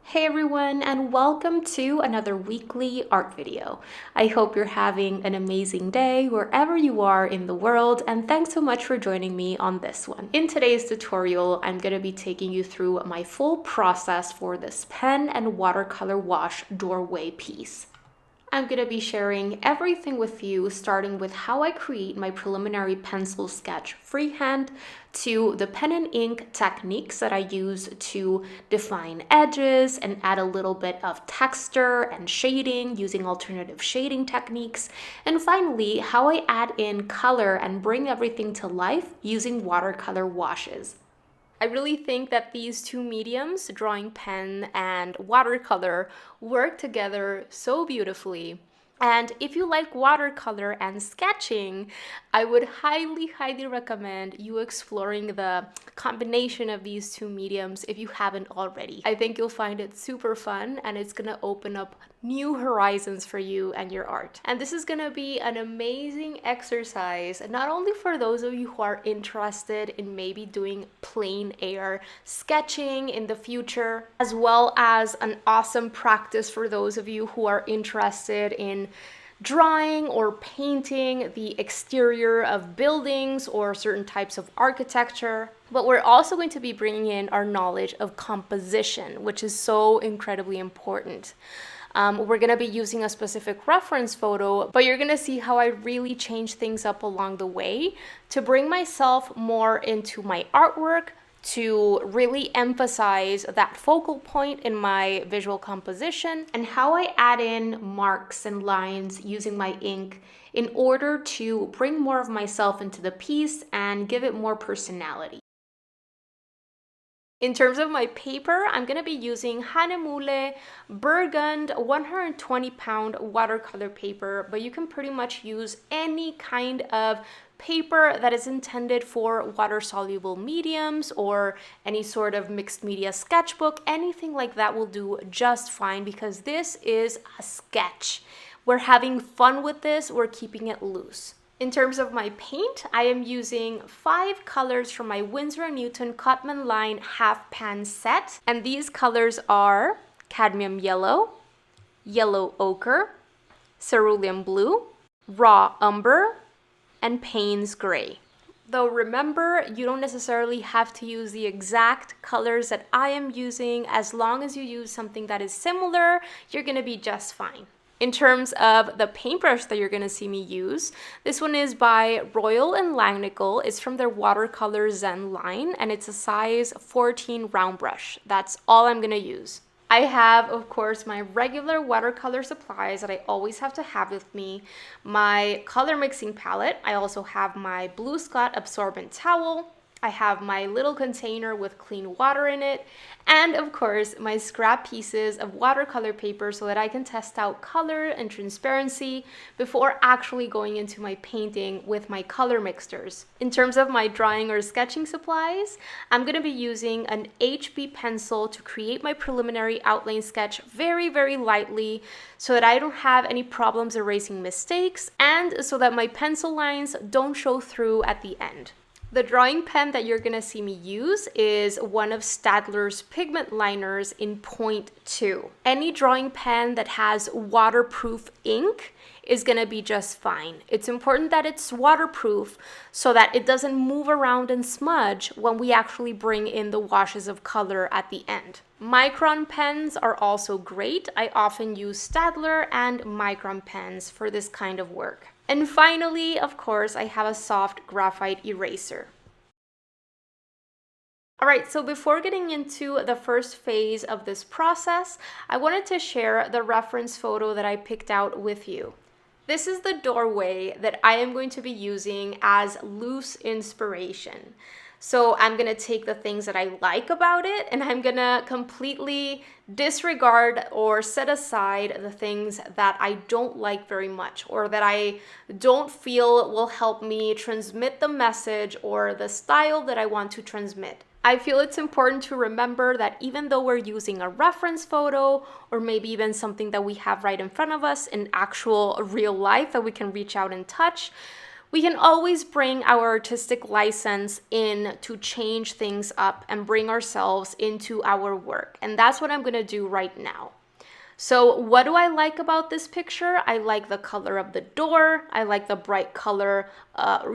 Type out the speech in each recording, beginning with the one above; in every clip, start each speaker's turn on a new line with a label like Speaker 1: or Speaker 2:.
Speaker 1: Hey everyone, and welcome to another weekly art video. I hope you're having an amazing day wherever you are in the world, and thanks so much for joining me on this one. In today's tutorial, I'm going to be taking you through my full process for this pen and watercolor wash doorway piece. I'm going to be sharing everything with you, starting with how I create my preliminary pencil sketch freehand, to the pen and ink techniques that I use to define edges and add a little bit of texture and shading using alternative shading techniques, and finally, how I add in color and bring everything to life using watercolor washes. I really think that these two mediums, drawing pen and watercolor, work together so beautifully. And if you like watercolor and sketching, I would highly recommend you exploring the combination of these two mediums if you haven't already. I think you'll find it super fun and it's gonna open up new horizons for you and your art. And this is gonna be an amazing exercise, not only for those of you who are interested in maybe doing plein air sketching in the future, as well as an awesome practice for those of you who are interested in drawing or painting the exterior of buildings or certain types of architecture. But we're also going to be bringing in our knowledge of composition, which is so incredibly important. We're going to be using a specific reference photo, but you're going to see how I really change things up along the way to bring myself more into my artwork, to really emphasize that focal point in my visual composition, and how I add in marks and lines using my ink in order to bring more of myself into the piece and give it more personality. In terms of my paper, I'm going to be using Hanemule Burgund 120-pound watercolor paper, but you can pretty much use any kind of paper that is intended for water-soluble mediums or any sort of mixed media sketchbook. Anything like that will do just fine because this is a sketch. We're having fun with this, we're keeping it loose. In terms of my paint, I am using 5 colors from my Winsor & Newton Cutman Line half pan set. And these colors are cadmium yellow, yellow ochre, cerulean blue, raw umber, and Payne's gray. Though remember, you don't necessarily have to use the exact colors that I am using. As long as you use something that is similar, you're gonna be just fine. In terms of the paintbrush that you're going to see me use, this one is by Royal & Langnickel. It's from their Watercolor Zen line, and it's a size 14 round brush. That's all I'm going to use. I have, of course, my regular watercolor supplies that I always have to have with me, my color mixing palette. I also have my Blue Scott absorbent towel. I have my little container with clean water in it, and of course my scrap pieces of watercolor paper so that I can test out color and transparency before actually going into my painting with my color mixtures. In terms of my drawing or sketching supplies, I'm going to be using an HB pencil to create my preliminary outline sketch very lightly so that I don't have any problems erasing mistakes and so that my pencil lines don't show through at the end. The drawing pen that you're gonna see me use is one of Staedtler's pigment liners in 0.2. Any drawing pen that has waterproof ink is gonna be just fine. It's important that it's waterproof so that it doesn't move around and smudge when we actually bring in the washes of color at the end. Micron pens are also great. I often use Staedtler and Micron pens for this kind of work. And finally, of course, I have a soft graphite eraser. All right, so before getting into the first phase of this process, I wanted to share the reference photo that I picked out with you. This is the doorway that I am going to be using as loose inspiration. So I'm gonna take the things that I like about it and I'm gonna completely disregard or set aside the things that I don't like very much or that I don't feel will help me transmit the message or the style that I want to transmit. I feel it's important to remember that even though we're using a reference photo or maybe even something that we have right in front of us in actual real life that we can reach out and touch, We can always bring our artistic license in to change things up and bring ourselves into our work. And that's what I'm going to do right now. So what do I like about this picture? I like the color of the door. I like the bright color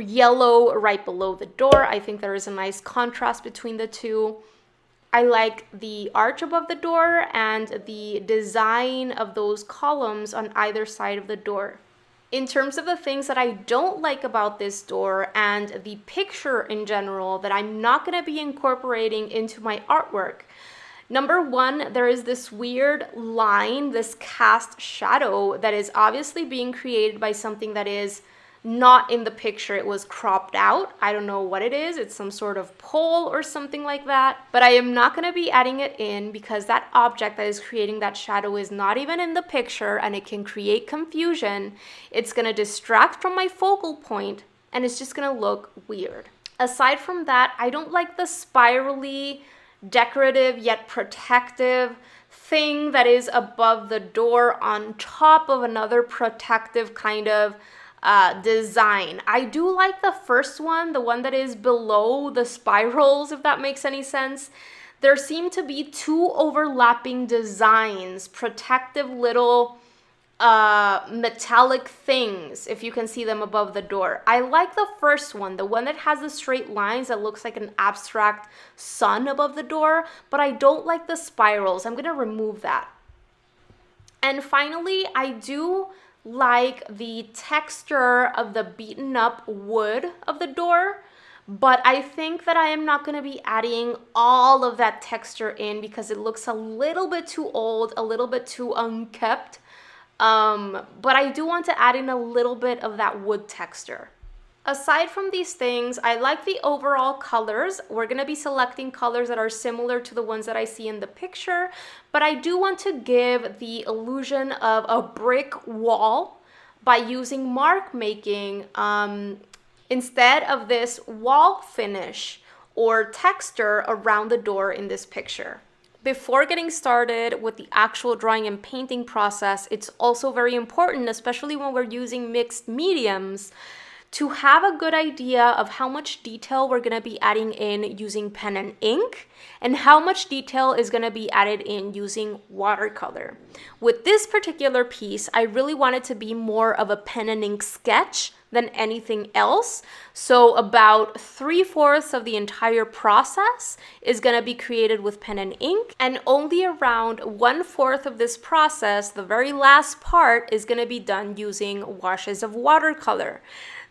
Speaker 1: yellow right below the door. I think there is a nice contrast between the two. I like the arch above the door and the design of those columns on either side of the door. In terms of the things that I don't like about this door and the picture in general that I'm not going to be incorporating into my artwork, number one, there is this weird line, this cast shadow that is obviously being created by something that is not in the picture. It was cropped out. I don't know what it is. It's some sort of pole or something like that. But I am not going to be adding it in because that object that is creating that shadow is not even in the picture and it can create confusion. It's going to distract from my focal point and it's just going to look weird. Aside from that, I don't like the spirally, decorative yet protective thing that is above the door on top of another protective kind of design. I do like the first one, the one that is below the spirals, if that makes any sense. There seem to be two overlapping designs, protective little metallic things, if you can see them above the door. I like the first one, the one that has the straight lines that looks like an abstract sun above the door, but I don't like the spirals. I'm gonna remove that. And finally, I do like the texture of the beaten up wood of the door, but I think that I am not going to be adding all of that texture in because it looks a little bit too old, a little bit too unkept, but I do want to add in a little bit of that wood texture. Aside from these things, I like the overall colors. We're going to be selecting colors that are similar to the ones that I see in the picture, but I do want to give the illusion of a brick wall by using mark making instead of this wall finish or texture around the door in this picture. Before getting started with the actual drawing and painting process, it's also very important, especially when we're using mixed mediums, to have a good idea of how much detail we're going to be adding in using pen and ink and how much detail is going to be added in using watercolor. With this particular piece, I really want it to be more of a pen and ink sketch than anything else. So about 3/4 of the entire process is going to be created with pen and ink, and only around 1/4 of this process, the very last part, is going to be done using washes of watercolor.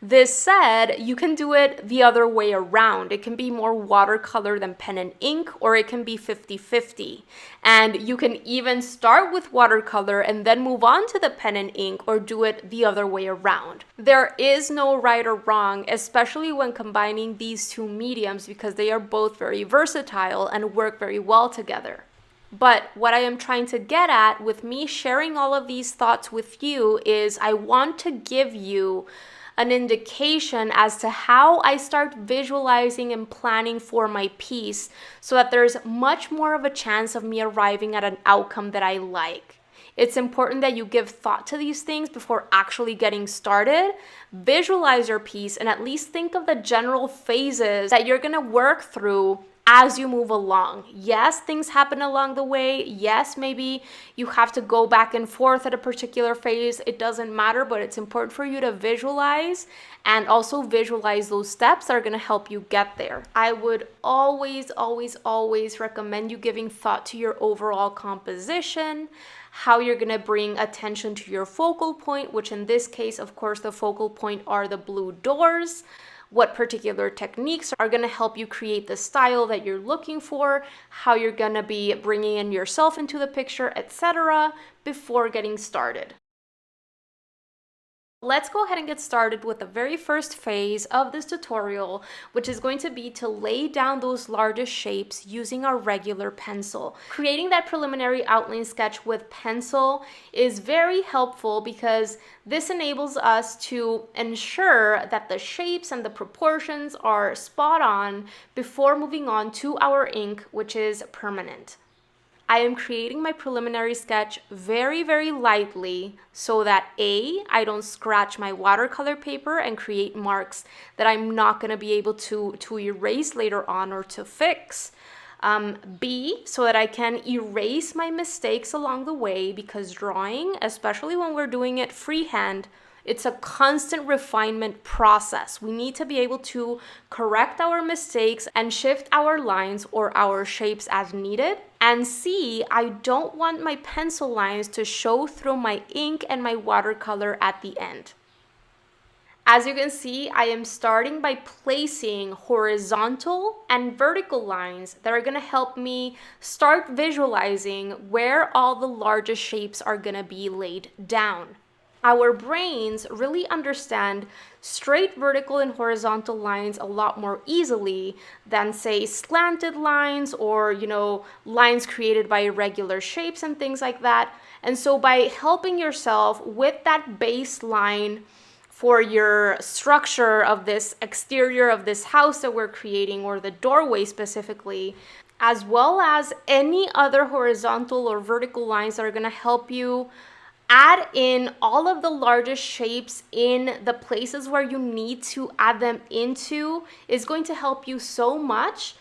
Speaker 1: This said, you can do it the other way around. It can be more watercolor than pen and ink, or it can be 50-50. And you can even start with watercolor and then move on to the pen and ink, or do it the other way around. There is no right or wrong, especially when combining these two mediums, because they are both very versatile and work very well together. But what I am trying to get at with me sharing all of these thoughts with you is I want to give you an indication as to how I start visualizing and planning for my piece so that there's much more of a chance of me arriving at an outcome that I like. It's important that you give thought to these things before actually getting started. Visualize your piece and at least think of the general phases that you're going to work through as you move along. Yes, things happen along the way. Yes, maybe you have to go back and forth at a particular phase. It doesn't matter, but it's important for you to visualize and also visualize those steps that are going to help you get there. I would always, always, always recommend you giving thought to your overall composition, how you're going to bring attention to your focal point, which in this case, of course, the focal point are the blue doors. What particular techniques are going to help you create the style that you're looking for, how you're going to be bringing in yourself into the picture, etc. before getting started. Let's go ahead and get started with the very first phase of this tutorial, which is going to be to lay down those largest shapes using our regular pencil. Creating that preliminary outline sketch with pencil is very helpful because this enables us to ensure that the shapes and the proportions are spot on before moving on to our ink, which is permanent. I am creating my preliminary sketch very, very lightly so that A, I don't scratch my watercolor paper and create marks that I'm not going to be able to erase later on or to fix. B, so that I can erase my mistakes along the way, because drawing, especially when we're doing it freehand, it's a constant refinement process. We need to be able to correct our mistakes and shift our lines or our shapes as needed. And C, I don't want my pencil lines to show through my ink and my watercolor at the end. As you can see, I am starting by placing horizontal and vertical lines that are going to help me start visualizing where all the largest shapes are going to be laid down. Our brains really understand straight vertical and horizontal lines a lot more easily than, say, slanted lines or, lines created by irregular shapes and things like that. And so by helping yourself with that baseline for your structure of this exterior of this house that we're creating, or the doorway specifically, as well as any other horizontal or vertical lines that are going to help you add in all of the largest shapes in the places where you need to add them into, is going to help you so much.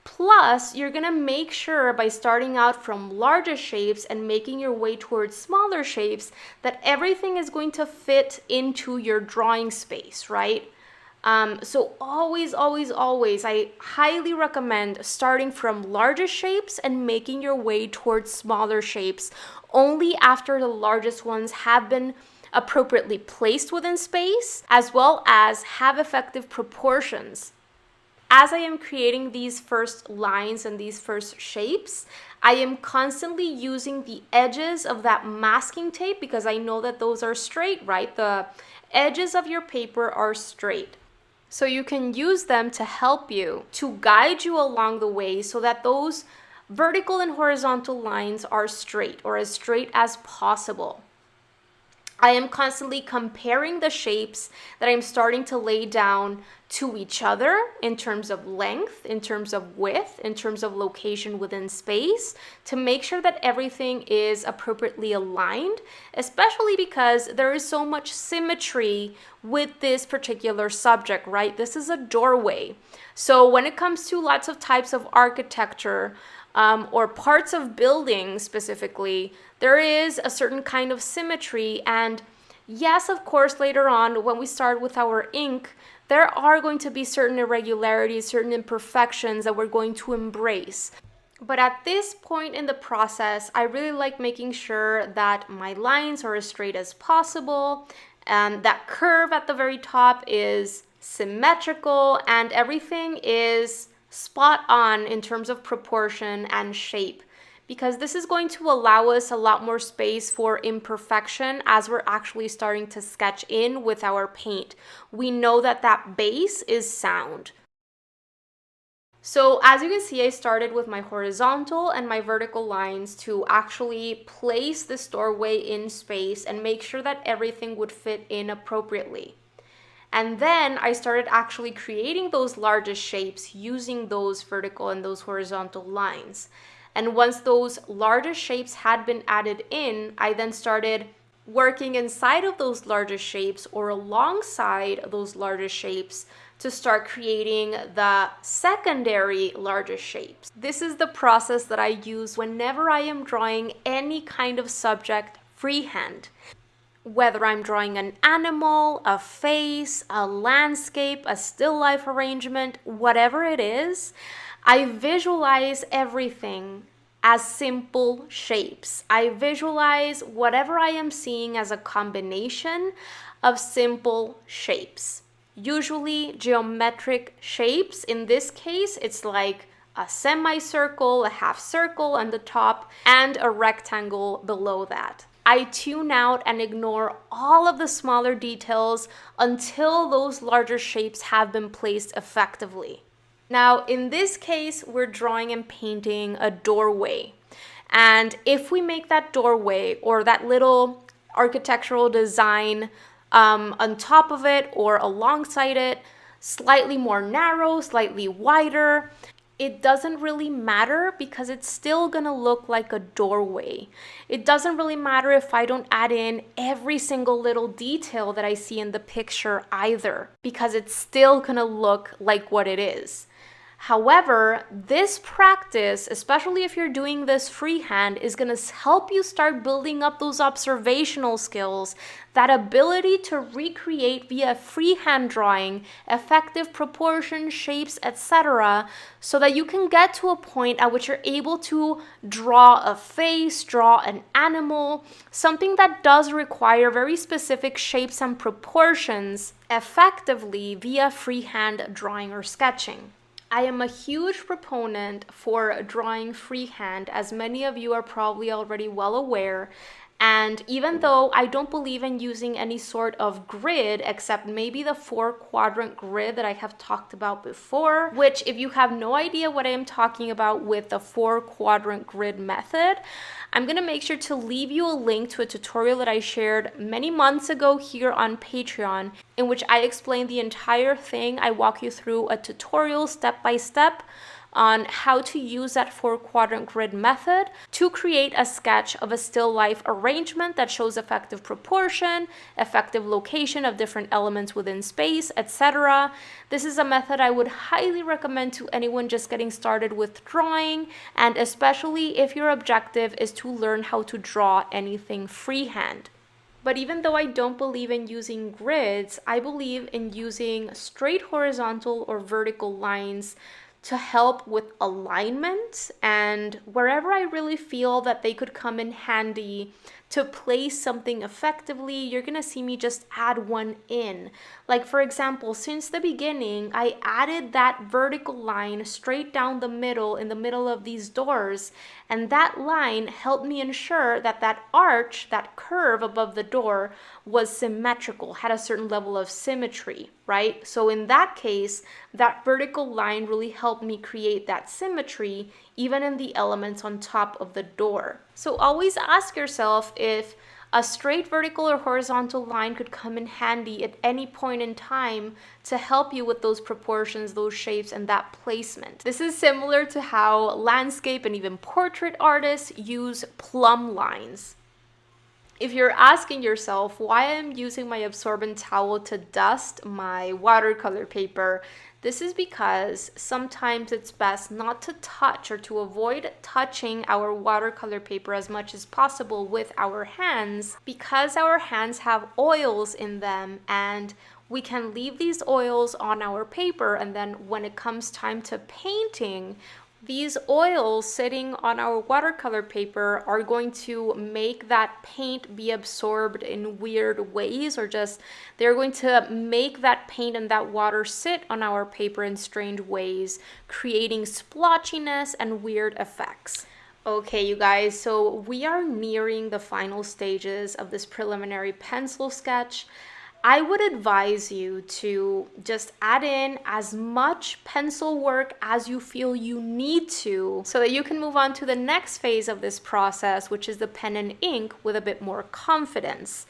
Speaker 1: Plus, you're going to make sure by starting out from larger shapes and making your way towards smaller shapes that everything is going to fit into your drawing space, right? So always, I highly recommend starting from larger shapes and making your way towards smaller shapes only after the largest ones have been appropriately placed within space, as well as have effective proportions. As I am creating these first lines and these first shapes, I am constantly using the edges of that masking tape because I know that those are straight, right? The edges of your paper are straight. So you can use them to help you, to guide you along the way so that those vertical and horizontal lines are straight, or as straight as possible. I am constantly comparing the shapes that I'm starting to lay down to each other in terms of length, in terms of width, in terms of location within space, to make sure that everything is appropriately aligned, especially because there is so much symmetry with this particular subject, right? This is a doorway. So when it comes to lots of types of architecture, or parts of buildings specifically, there is a certain kind of symmetry. And yes, of course, later on, when we start with our ink, there are going to be certain irregularities, certain imperfections that we're going to embrace. But at this point in the process, I really like making sure that my lines are as straight as possible, and that curve at the very top is symmetrical, and everything is spot on in terms of proportion and shape, because this is going to allow us a lot more space for imperfection as we're actually starting to sketch in with our paint. We know that that base is sound. So as you can see, I started with my horizontal and my vertical lines to actually place this doorway in space and make sure that everything would fit in appropriately. And then I started actually creating those largest shapes using those vertical and those horizontal lines. And once those largest shapes had been added in, I then started working inside of those largest shapes or alongside those largest shapes to start creating the secondary largest shapes. This is the process that I use whenever I am drawing any kind of subject freehand. Whether I'm drawing an animal, a face, a landscape, a still life arrangement, whatever it is, I visualize everything as simple shapes. I visualize whatever I am seeing as a combination of simple shapes. Usually geometric shapes. In this case, it's like a semicircle, a half circle on the top, and a rectangle below that. I tune out and ignore all of the smaller details until those larger shapes have been placed effectively. Now, in this case, we're drawing and painting a doorway. And if we make that doorway or that little architectural design on top of it or alongside it slightly more narrow, slightly wider, it doesn't really matter because it's still gonna look like a doorway. It doesn't really matter if I don't add in every single little detail that I see in the picture either, because it's still gonna look like what it is. However, this practice, especially if you're doing this freehand, is going to help you start building up those observational skills, that ability to recreate via freehand drawing effective proportions, shapes, etc., so that you can get to a point at which you're able to draw a face, draw an animal, something that does require very specific shapes and proportions effectively via freehand drawing or sketching. I am a huge proponent for drawing freehand, as many of you are probably already well aware. And even though I don't believe in using any sort of grid, except maybe the 4-quadrant grid that I have talked about before, which if you have no idea what I am talking about with the 4-quadrant grid method, I'm going to make sure to leave you a link to a tutorial that I shared many months ago here on Patreon, in which I explain the entire thing. I walk you through a tutorial step by step on how to use that 4-quadrant grid method to create a sketch of a still life arrangement that shows effective proportion, effective location of different elements within space, etc. This is a method I would highly recommend to anyone just getting started with drawing, and especially if your objective is to learn how to draw anything freehand. But even though I don't believe in using grids, I believe in using straight horizontal or vertical lines to help with alignment, and wherever I really feel that they could come in handy to place something effectively, you're gonna see me just add one in. Like for example, since the beginning, I added that vertical line straight down the middle in the middle of these doors, and that line helped me ensure that that arch, that curve above the door, was symmetrical, had a certain level of symmetry, right? So in that case, that vertical line really helped me create that symmetry even in the elements on top of the door. So always ask yourself if a straight vertical or horizontal line could come in handy at any point in time to help you with those proportions, those shapes, and that placement. This is similar to how landscape and even portrait artists use plumb lines. If you're asking yourself why I'm using my absorbent towel to dust my watercolor paper, this is because sometimes it's best not to touch or to avoid touching our watercolor paper as much as possible with our hands, because our hands have oils in them and we can leave these oils on our paper, and then when it comes time to painting, these oils sitting on our watercolor paper are going to make that paint be absorbed in weird ways, or just they're going to make that paint and that water sit on our paper in strange ways, creating splotchiness and weird effects. Okay, you guys, so we are nearing the final stages of this preliminary pencil sketch. I would advise you to just add in as much pencil work as you feel you need to, so that you can move on to the next phase of this process, which is the pen and ink, with a bit more confidence.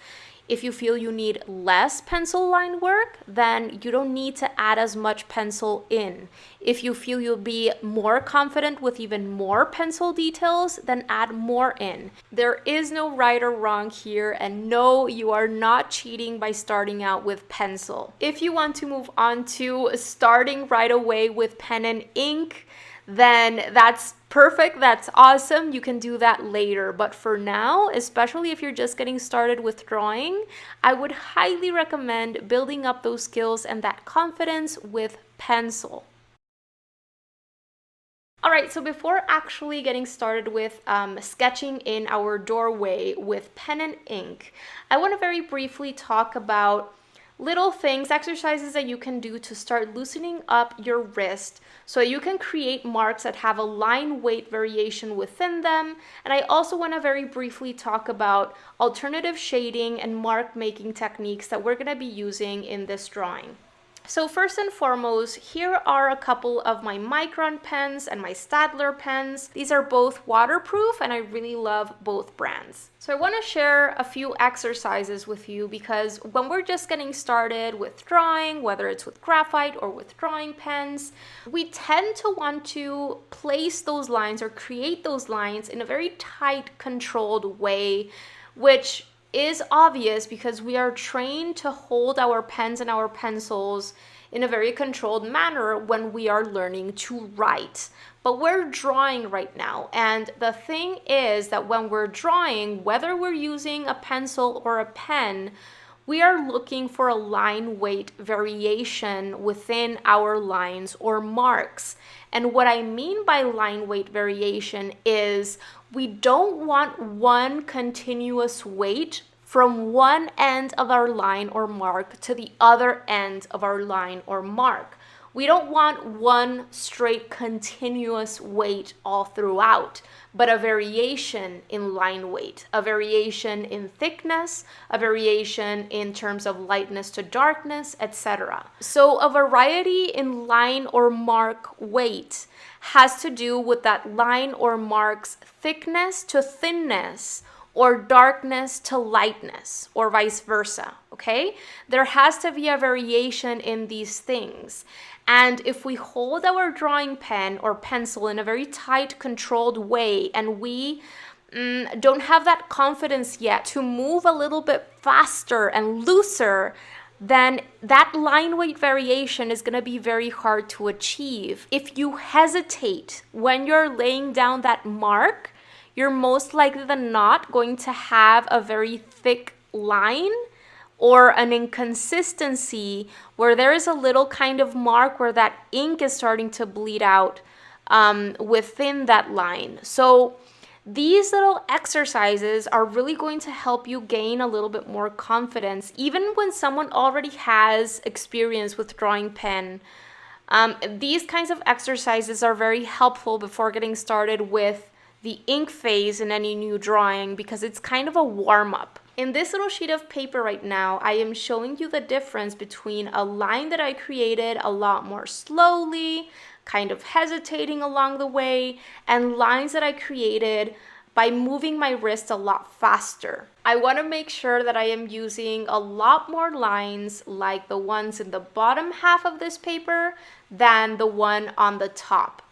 Speaker 1: If you feel you need less pencil line work, then you don't need to add as much pencil in. If you feel you'll be more confident with even more pencil details, then add more in. There is no right or wrong here, and no, you are not cheating by starting out with pencil. If you want to move on to starting right away with pen and ink, then that's perfect, that's awesome, you can do that later. But for now, especially if you're just getting started with drawing, I would highly recommend building up those skills and that confidence with pencil. All right, so before actually getting started with sketching in our doorway with pen and ink, I want to very briefly talk about little things, exercises that you can do to start loosening up your wrist so you can create marks that have a line weight variation within them. And I also want to very briefly talk about alternative shading and mark making techniques that we're going to be using in this drawing. So first and foremost, here are a couple of my Micron pens and my Staedtler pens. These are both waterproof and I really love both brands. So I want to share a few exercises with you because when we're just getting started with drawing, whether it's with graphite or with drawing pens, we tend to want to place those lines or create those lines in a very tight, controlled way, which is obvious because we are trained to hold our pens and our pencils in a very controlled manner when we are learning to write. But we're drawing right now, and the thing is that when we're drawing, whether we're using a pencil or a pen, we are looking for a line weight variation within our lines or marks. And what I mean by line weight variation is we don't want one continuous weight from one end of our line or mark to the other end of our line or mark. We don't want one straight continuous weight all throughout, but a variation in line weight, a variation in thickness, a variation in terms of lightness to darkness, etc. So a variety in line or mark weight has to do with that line or mark's thickness to thinness, or darkness to lightness, or vice versa, okay? There has to be a variation in these things. And if we hold our drawing pen or pencil in a very tight, controlled way, and we don't have that confidence yet to move a little bit faster and looser, then that line weight variation is going to be very hard to achieve. If you hesitate when you're laying down that mark, you're most likely than not going to have a very thick line or an inconsistency where there is a little kind of mark where that ink is starting to bleed out within that line. So these little exercises are really going to help you gain a little bit more confidence, even when someone already has experience with drawing pen. These kinds of exercises are very helpful before getting started with the ink phase in any new drawing because it's kind of a warm-up. In this little sheet of paper right now, I am showing you the difference between a line that I created a lot more slowly, kind of hesitating along the way, and lines that I created by moving my wrist a lot faster. I want to make sure that I am using a lot more lines like the ones in the bottom half of this paper than the one on the top.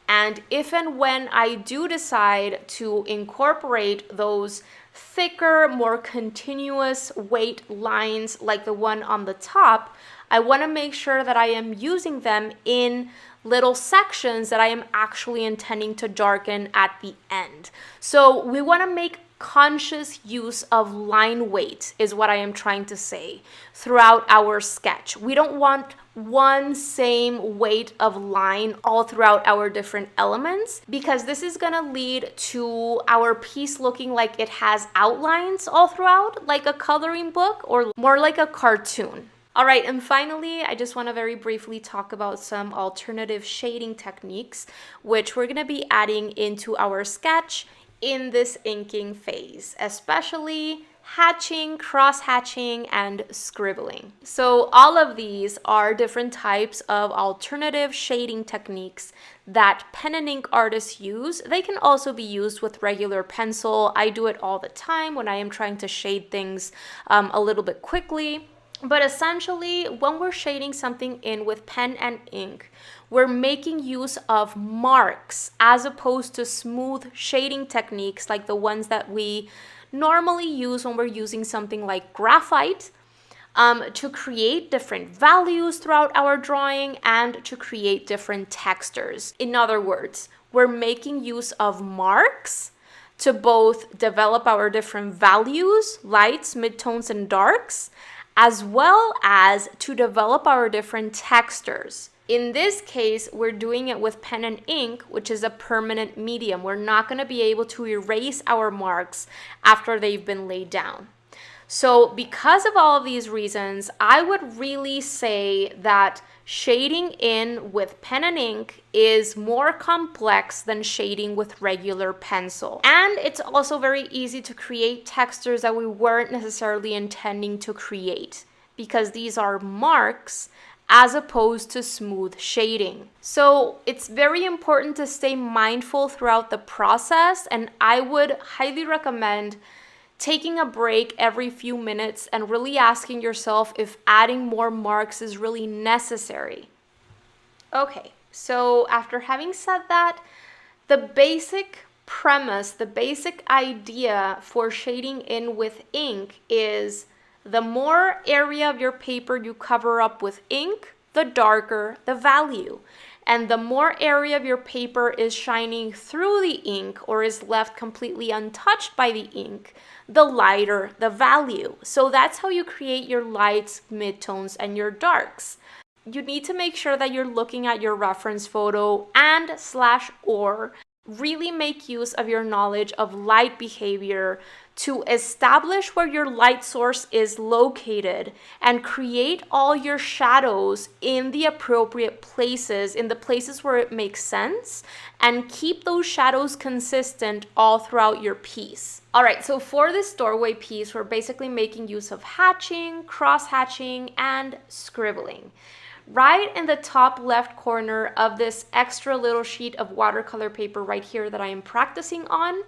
Speaker 1: And if and when I do decide to incorporate those thicker, more continuous weight lines like the one on the top, I want to make sure that I am using them in little sections that I am actually intending to darken at the end. So we want to make conscious use of line weight is what I am trying to say throughout our sketch. We don't want one same weight of line all throughout our different elements because this is going to lead to our piece looking like it has outlines all throughout, like a coloring book or more like a cartoon. All right, and finally, I just want to very briefly talk about some alternative shading techniques, which we're going to be adding into our sketch in this inking phase, especially hatching, cross-hatching, and scribbling. So all of these are different types of alternative shading techniques that pen and ink artists use. They can also be used with regular pencil. I do it all the time when I am trying to shade things a little bit quickly. But essentially, when we're shading something in with pen and ink, we're making use of marks as opposed to smooth shading techniques like the ones that we normally use when we're using something like graphite to create different values throughout our drawing and to create different textures. In other words, we're making use of marks to both develop our different values, lights, midtones, and darks, as well as to develop our different textures. In this case, we're doing it with pen and ink, which is a permanent medium. We're not going to be able to erase our marks after they've been laid down. So because of all of these reasons, I would really say that shading in with pen and ink is more complex than shading with regular pencil. And it's also very easy to create textures that we weren't necessarily intending to create because these are marks as opposed to smooth shading. So it's very important to stay mindful throughout the process, and I would highly recommend taking a break every few minutes and really asking yourself if adding more marks is really necessary. Okay, so after having said that, the basic premise, the basic idea for shading in with ink is the more area of your paper you cover up with ink, the darker the value. And the more area of your paper is shining through the ink or is left completely untouched by the ink, the lighter the value. So that's how you create your lights, midtones, and your darks. You need to make sure that you're looking at your reference photo and/or really make use of your knowledge of light behavior to establish where your light source is located and create all your shadows in the appropriate places, in the places where it makes sense, and keep those shadows consistent all throughout your piece. All right, so for this doorway piece, we're basically making use of hatching, cross-hatching, and scribbling. Right in the top left corner of this extra little sheet of watercolor paper right here that I am practicing on,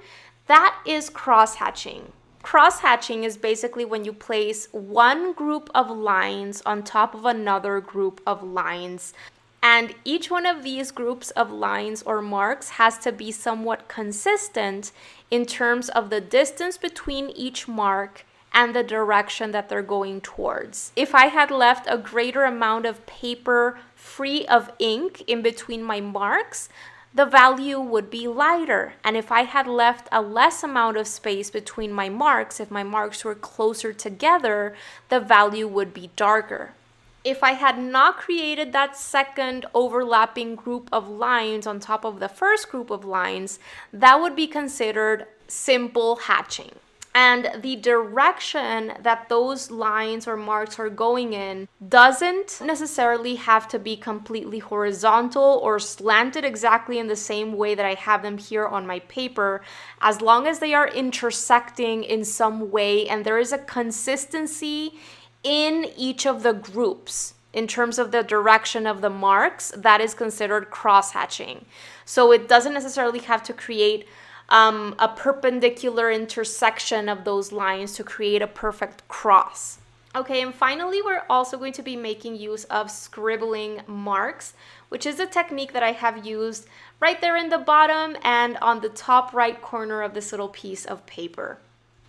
Speaker 1: that is cross-hatching. Cross-hatching is basically when you place one group of lines on top of another group of lines. And each one of these groups of lines or marks has to be somewhat consistent in terms of the distance between each mark and the direction that they're going towards. If I had left a greater amount of paper free of ink in between my marks, the value would be lighter. And if I had left a less amount of space between my marks, if my marks were closer together, the value would be darker. If I had not created that second overlapping group of lines on top of the first group of lines, that would be considered simple hatching. And the direction that those lines or marks are going in doesn't necessarily have to be completely horizontal or slanted exactly in the same way that I have them here on my paper, as long as they are intersecting in some way and there is a consistency in each of the groups. In terms of the direction of the marks, that is considered cross-hatching. So it doesn't necessarily have to create a perpendicular intersection of those lines to create a perfect cross. Okay, and finally, we're also going to be making use of scribbling marks, which is a technique that I have used right there in the bottom and on the top right corner of this little piece of paper.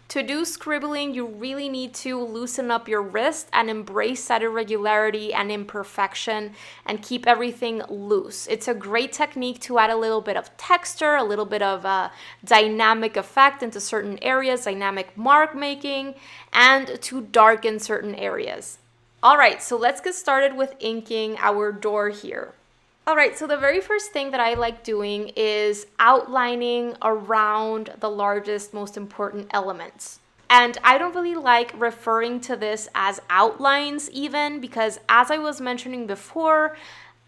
Speaker 1: To do scribbling, you really need to loosen up your wrist and embrace that irregularity and imperfection and keep everything loose. It's a great technique to add a little bit of texture, a little bit of a dynamic effect into certain areas, dynamic mark making, and to darken certain areas. All right, so let's get started with inking our door here. All right, so the very first thing that I like doing is outlining around the largest, most important elements. And I don't really like referring to this as outlines even, because as I was mentioning before,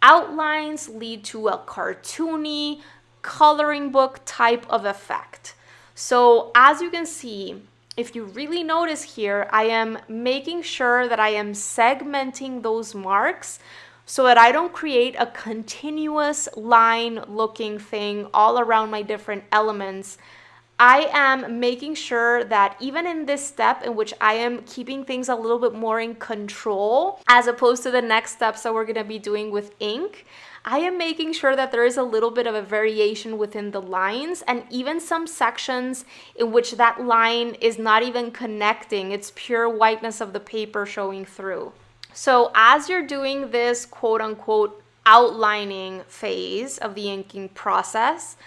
Speaker 1: outlines lead to a cartoony, coloring book type of effect. So as you can see, if you really notice here, I am making sure that I am segmenting those marks so that I don't create a continuous line looking thing all around my different elements. I am making sure that even in this step in which I am keeping things a little bit more in control, as opposed to the next steps that we're gonna be doing with ink, I am making sure that there is a little bit of a variation within the lines and even some sections in which that line is not even connecting. It's pure whiteness of the paper showing through. So as you're doing this quote unquote outlining phase of the inking process,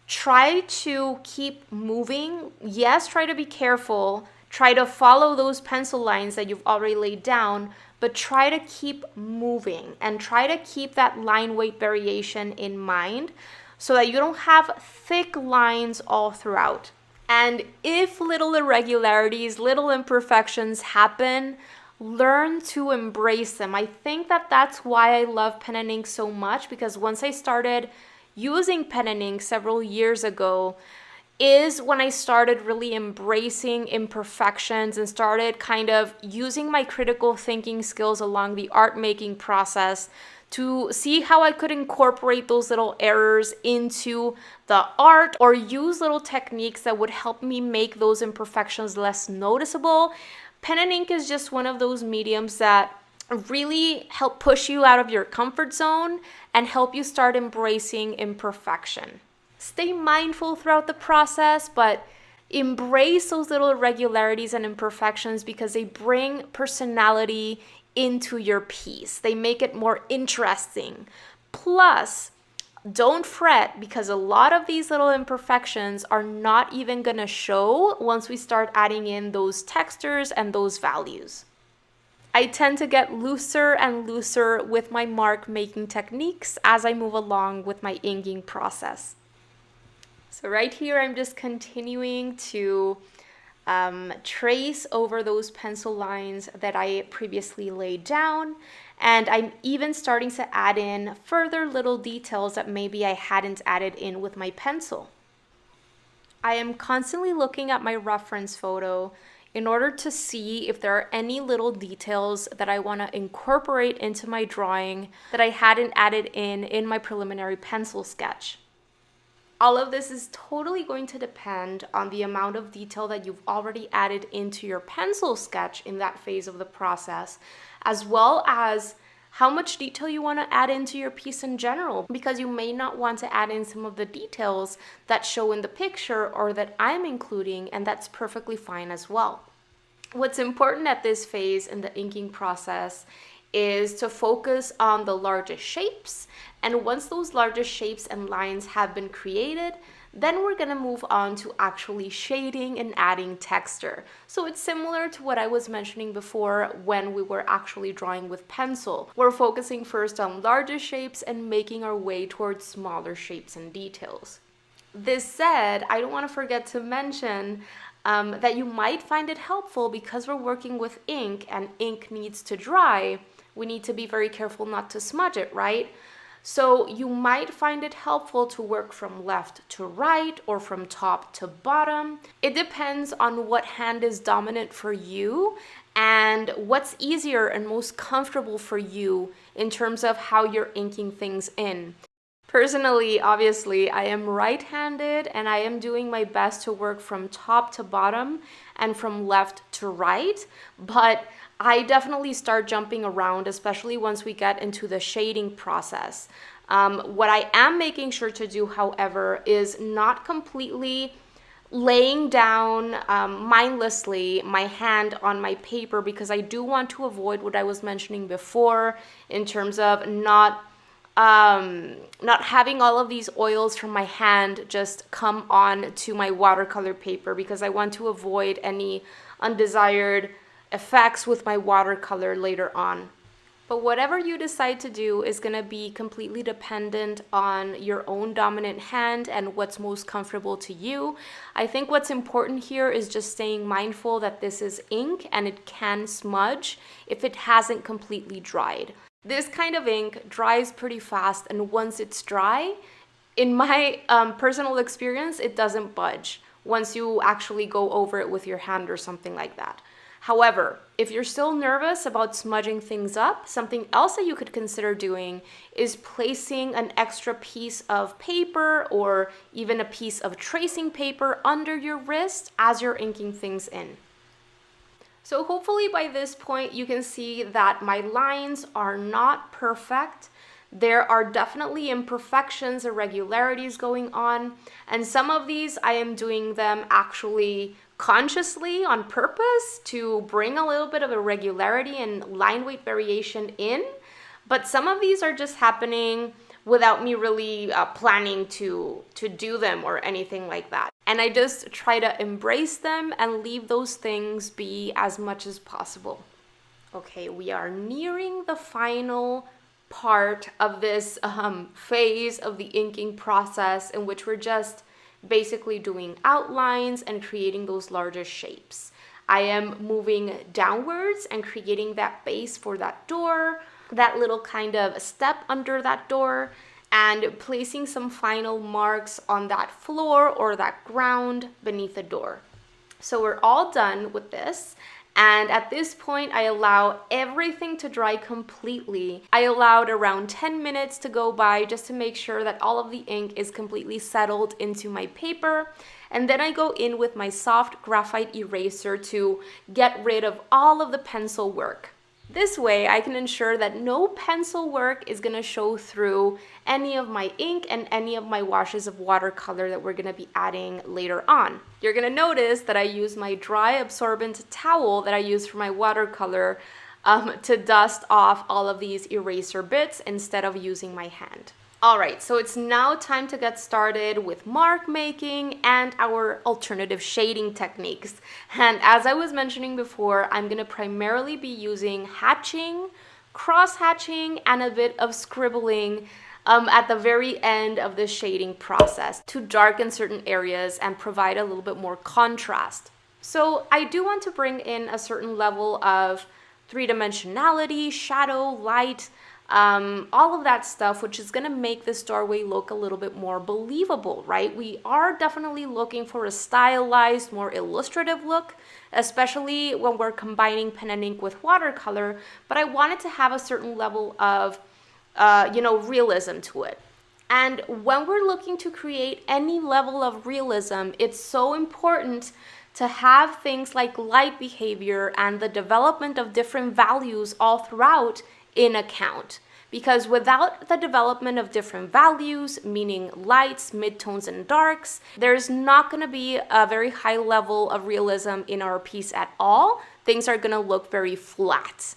Speaker 1: try to keep moving. Yes, try to be careful. Try to follow those pencil lines that you've already laid down, but try to keep moving and try to keep that line weight variation in mind so that you don't have thick lines all throughout. And if little irregularities, little imperfections happen, learn to embrace them. I think that that's why I love pen and ink so much, because once I started using pen and ink several years ago, is when I started really embracing imperfections and started kind of using my critical thinking skills along the art making process to see how I could incorporate those little errors into the art or use little techniques that would help me make those imperfections less noticeable. Pen and ink is just one of those mediums that really help push you out of your comfort zone and help you start embracing imperfection. Stay mindful throughout the process, but embrace those little irregularities and imperfections because they bring personality into your piece. They make it more interesting. Plus, don't fret because a lot of these little imperfections are not even going to show once we start adding in those textures and those values. I tend to get looser and looser with my mark making techniques as I move along with my inking process. So right here, I'm just continuing to trace over those pencil lines that I previously laid down. And I'm even starting to add in further little details that maybe I hadn't added in with my pencil. I am constantly looking at my reference photo in order to see if there are any little details that I want to incorporate into my drawing that I hadn't added in my preliminary pencil sketch. All of this is totally going to depend on the amount of detail that you've already added into your pencil sketch in that phase of the process, as well as how much detail you want to add into your piece in general, because you may not want to add in some of the details that show in the picture or that I'm including, and that's perfectly fine as well. What's important at this phase in the inking process is to focus on the largest shapes. And once those largest shapes and lines have been created, then we're gonna move on to actually shading and adding texture. So it's similar to what I was mentioning before when we were actually drawing with pencil. We're focusing first on larger shapes and making our way towards smaller shapes and details. This said, I don't wanna forget to mention that you might find it helpful because we're working with ink and ink needs to dry. We need to be very careful not to smudge it, right? So you might find it helpful to work from left to right or from top to bottom. It depends on what hand is dominant for you and what's easier and most comfortable for you in terms of how you're inking things in. Personally, obviously, I am right-handed and I am doing my best to work from top to bottom and from left to right, but I definitely start jumping around, especially once we get into the shading process. What I am making sure to do, however, is not completely laying down mindlessly my hand on my paper, because I do want to avoid what I was mentioning before in terms of not having all of these oils from my hand just come on to my watercolor paper, because I want to avoid any undesired effects with my watercolor later on. But whatever you decide to do is going to be completely dependent on your own dominant hand and what's most comfortable to you. I think what's important here is just staying mindful that this is ink and it can smudge if it hasn't completely dried. This kind of ink dries pretty fast, and once it's dry, in my personal experience, it doesn't budge once you actually go over it with your hand or something like that. However, if you're still nervous about smudging things up, something else that you could consider doing is placing an extra piece of paper or even a piece of tracing paper under your wrist as you're inking things in. So hopefully by this point you can see that my lines are not perfect. There are definitely imperfections, irregularities going on, and some of these I am doing them actually consciously on purpose to bring a little bit of irregularity and line weight variation in, but some of these are just happening without me really planning to do them or anything like that. And I just try to embrace them and leave those things be as much as possible. Okay, we are nearing the final part of this phase of the inking process, in which we're just basically doing outlines and creating those larger shapes. I am moving downwards and creating that base for that door, that little kind of step under that door, and placing some final marks on that floor or that ground beneath the door. So we're all done with this. And at this point, I allow everything to dry completely. I allowed around 10 minutes to go by just to make sure that all of the ink is completely settled into my paper. And then I go in with my soft graphite eraser to get rid of all of the pencil work. This way, I can ensure that no pencil work is going to show through any of my ink and any of my washes of watercolor that we're going to be adding later on. You're going to notice that I use my dry absorbent towel that I use for my watercolor to dust off all of these eraser bits instead of using my hand. All right, so it's now time to get started with mark making and our alternative shading techniques. And as I was mentioning before, I'm gonna primarily be using hatching, cross hatching, and a bit of scribbling at the very end of the shading process to darken certain areas and provide a little bit more contrast. So I do want to bring in a certain level of three-dimensionality, shadow, light, all of that stuff, which is going to make this doorway look a little bit more believable, right? We are definitely looking for a stylized, more illustrative look, especially when we're combining pen and ink with watercolor, but I wanted to have a certain level of, realism to it. And when we're looking to create any level of realism, it's so important to have things like light behavior and the development of different values all throughout in account, because without the development of different values, meaning lights, midtones, and darks, there's not going to be a very high level of realism in our piece at all. Things are going to look very flat.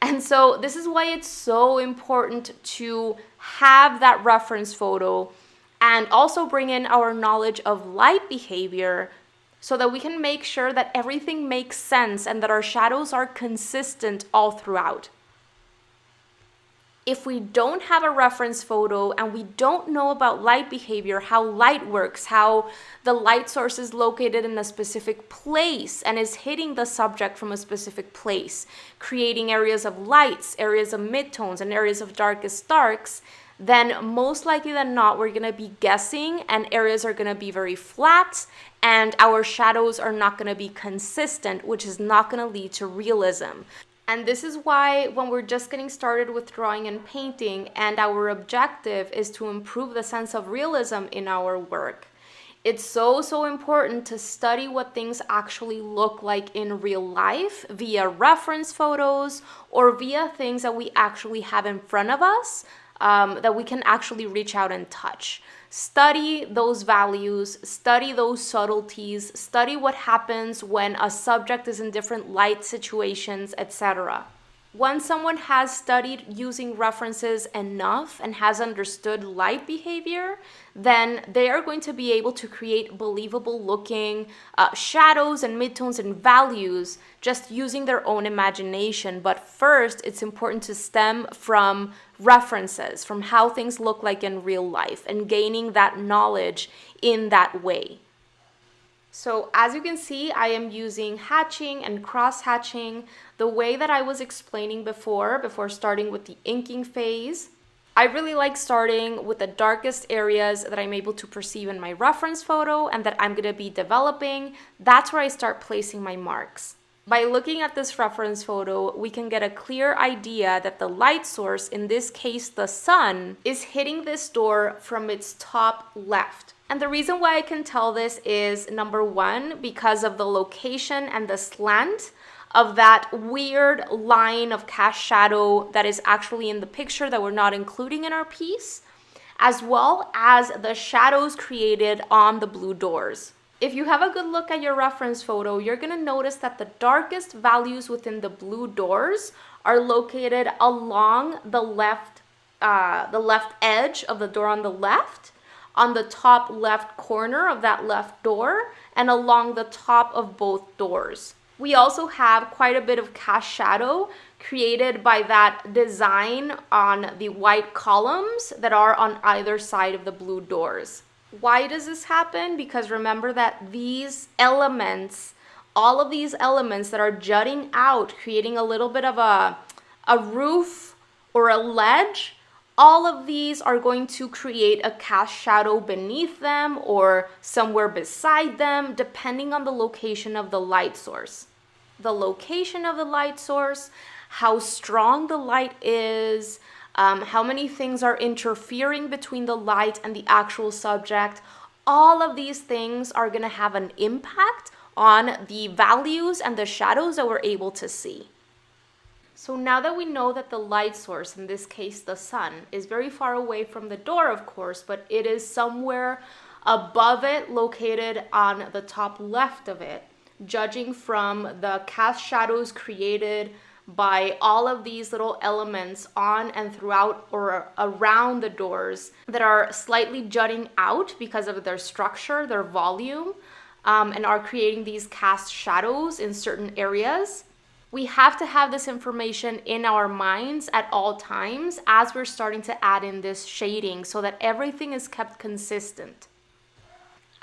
Speaker 1: And so this is why it's so important to have that reference photo and also bring in our knowledge of light behavior so that we can make sure that everything makes sense and that our shadows are consistent all throughout. If we don't have a reference photo and we don't know about light behavior, how light works, how the light source is located in a specific place and is hitting the subject from a specific place, creating areas of lights, areas of midtones, and areas of darkest darks, then most likely than not, we're going to be guessing and areas are going to be very flat and our shadows are not going to be consistent, which is not going to lead to realism. And this is why when we're just getting started with drawing and painting and our objective is to improve the sense of realism in our work, it's so important to study what things actually look like in real life via reference photos or via things that we actually have in front of us that we can actually reach out and touch. Study those values, study those subtleties, study what happens when a subject is in different light situations, etc. Once someone has studied using references enough and has understood light behavior, then they are going to be able to create believable looking shadows and midtones and values just using their own imagination. But first, it's important to stem from references, from how things look like in real life and gaining that knowledge in that way. So as you can see, I am using hatching and cross-hatching the way that I was explaining before starting with the inking phase. I really like starting with the darkest areas that I'm able to perceive in my reference photo and that I'm going to be developing. That's where I start placing my marks. By looking at this reference photo, we can get a clear idea that the light source, in this case the sun, is hitting this door from its top left. And the reason why I can tell this is, number one, because of the location and the slant of that weird line of cast shadow that is actually in the picture that we're not including in our piece, as well as the shadows created on the blue doors. If you have a good look at your reference photo, you're going to notice that the darkest values within the blue doors are located along the left edge of the door on the left, on the top left corner of that left door, and along the top of both doors. We also have quite a bit of cast shadow created by that design on the white columns that are on either side of the blue doors. Why does this happen? Because remember that these elements, all of these elements that are jutting out, creating a little bit of a roof or a ledge, All of these are going to create a cast shadow beneath them or somewhere beside them, depending on the location of the light source. The location of the light source, how strong the light is, how many things are interfering between the light and the actual subject. All of these things are going to have an impact on the values and the shadows that we're able to see. So now that we know that the light source, in this case the sun, is very far away from the door, of course, but it is somewhere above it, located on the top left of it, judging from the cast shadows created by all of these little elements on and throughout or around the doors that are slightly jutting out because of their structure, their volume, and are creating these cast shadows in certain areas. We have to have this information in our minds at all times as we're starting to add in this shading so that everything is kept consistent.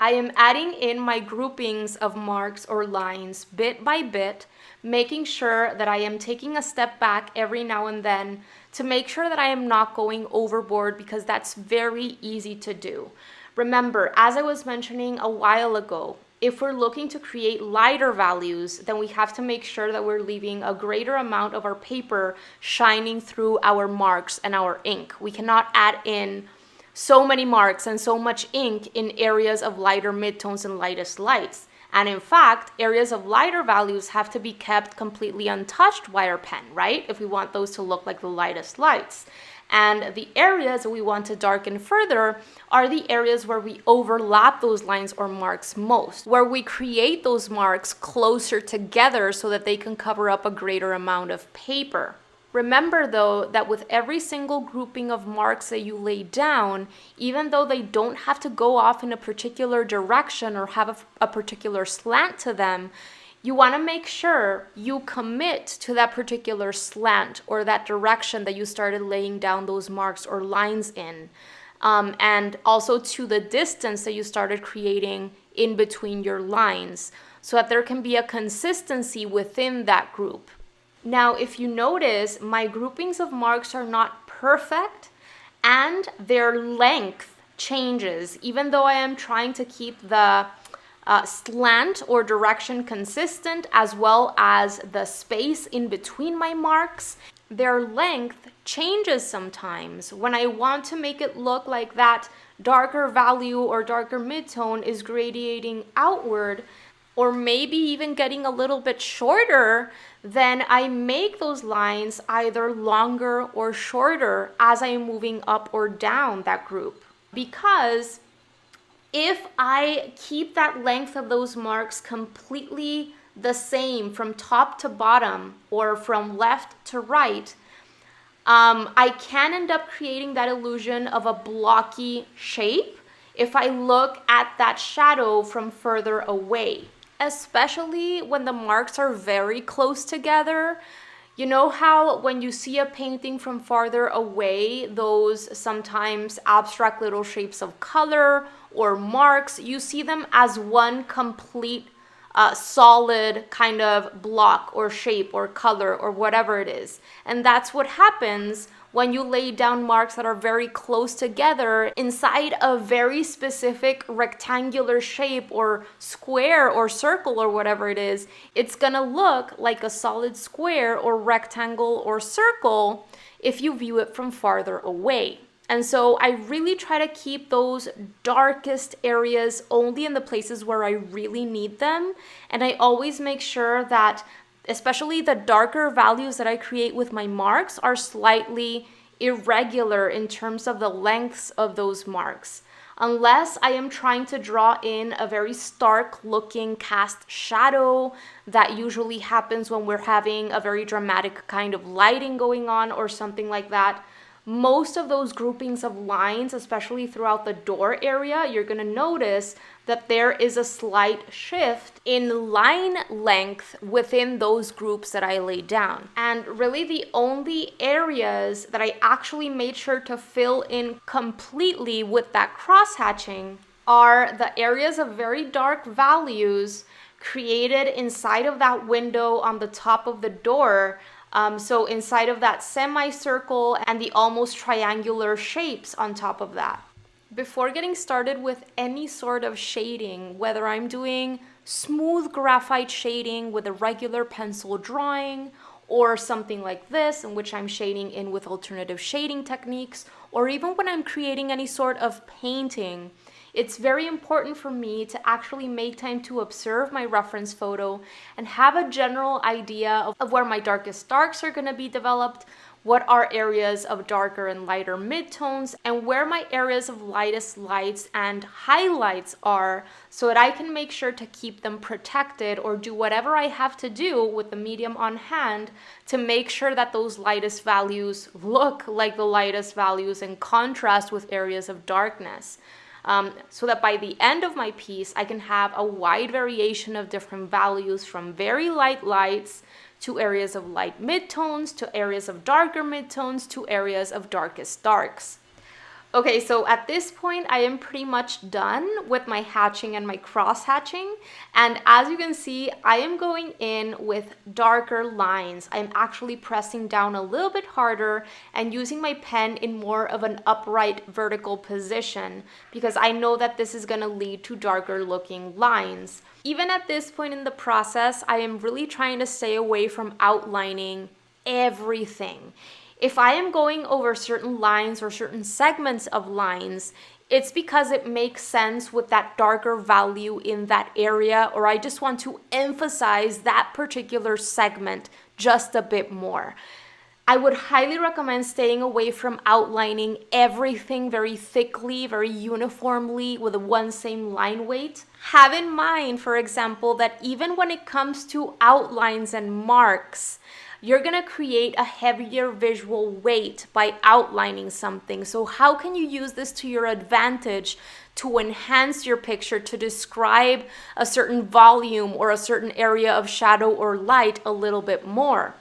Speaker 1: I am adding in my groupings of marks or lines bit by bit, making sure that I am taking a step back every now and then to make sure that I am not going overboard, because that's very easy to do. Remember, as I was mentioning a while ago, if we're looking to create lighter values, then we have to make sure that we're leaving a greater amount of our paper shining through our marks and our ink. We cannot add in so many marks and so much ink in areas of lighter midtones and lightest lights. And in fact, areas of lighter values have to be kept completely untouched by our pen, right? If we want those to look like the lightest lights. And the areas that we want to darken further are the areas where we overlap those lines or marks most, where we create those marks closer together so that they can cover up a greater amount of paper. Remember though, that with every single grouping of marks that you lay down, even though they don't have to go off in a particular direction or have a particular slant to them, you want to make sure you commit to that particular slant or that direction that you started laying down those marks or lines in, and also to the distance that you started creating in between your lines, so that there can be a consistency within that group. Now, if you notice, my groupings of marks are not perfect and their length changes, even though I am trying to keep the slant or direction consistent, as well as the space in between my marks. Their length changes sometimes. When I want to make it look like that darker value or darker midtone is gradiating outward, or maybe even getting a little bit shorter, then I make those lines either longer or shorter as I am moving up or down that group. Because if I keep that length of those marks completely the same from top to bottom or from left to right, I can end up creating that illusion of a blocky shape if I look at that shadow from further away, especially when the marks are very close together. You know how when you see a painting from farther away, those sometimes abstract little shapes of color or marks, you see them as one complete solid kind of block or shape or color or whatever it is. And that's what happens when you lay down marks that are very close together inside a very specific rectangular shape or square or circle or whatever it is. It's gonna look like a solid square or rectangle or circle if you view it from farther away. And so I really try to keep those darkest areas only in the places where I really need them. And I always make sure that especially the darker values that I create with my marks are slightly irregular in terms of the lengths of those marks. Unless I am trying to draw in a very stark looking cast shadow that usually happens when we're having a very dramatic kind of lighting going on or something like that. Most of those groupings of lines, especially throughout the door area, you're going to notice that there is a slight shift in line length within those groups that I laid down. And really the only areas that I actually made sure to fill in completely with that cross-hatching are the areas of very dark values created inside of that window on the top of the door, So inside of that semicircle and the almost triangular shapes on top of that. Before getting started with any sort of shading, whether I'm doing smooth graphite shading with a regular pencil drawing, or something like this in which I'm shading in with alternative shading techniques, or even when I'm creating any sort of painting, it's very important for me to actually make time to observe my reference photo and have a general idea of where my darkest darks are going to be developed, what are areas of darker and lighter midtones, and where my areas of lightest lights and highlights are, so that I can make sure to keep them protected or do whatever I have to do with the medium on hand to make sure that those lightest values look like the lightest values in contrast with areas of darkness. So that by the end of my piece, I can have a wide variation of different values, from very light lights to areas of light midtones, to areas of darker midtones, to areas of darkest darks. Okay, so at this point, I am pretty much done with my hatching and my cross hatching. And as you can see, I am going in with darker lines. I'm actually pressing down a little bit harder and using my pen in more of an upright vertical position, because I know that this is gonna lead to darker looking lines. Even at this point in the process, I am really trying to stay away from outlining everything. If I am going over certain lines or certain segments of lines, it's because it makes sense with that darker value in that area, or I just want to emphasize that particular segment just a bit more. I would highly recommend staying away from outlining everything very thickly, very uniformly with one same line weight. Have in mind, for example, that even when it comes to outlines and marks, you're gonna create a heavier visual weight by outlining something. So how can you use this to your advantage to enhance your picture, to describe a certain volume or a certain area of shadow or light a little bit more?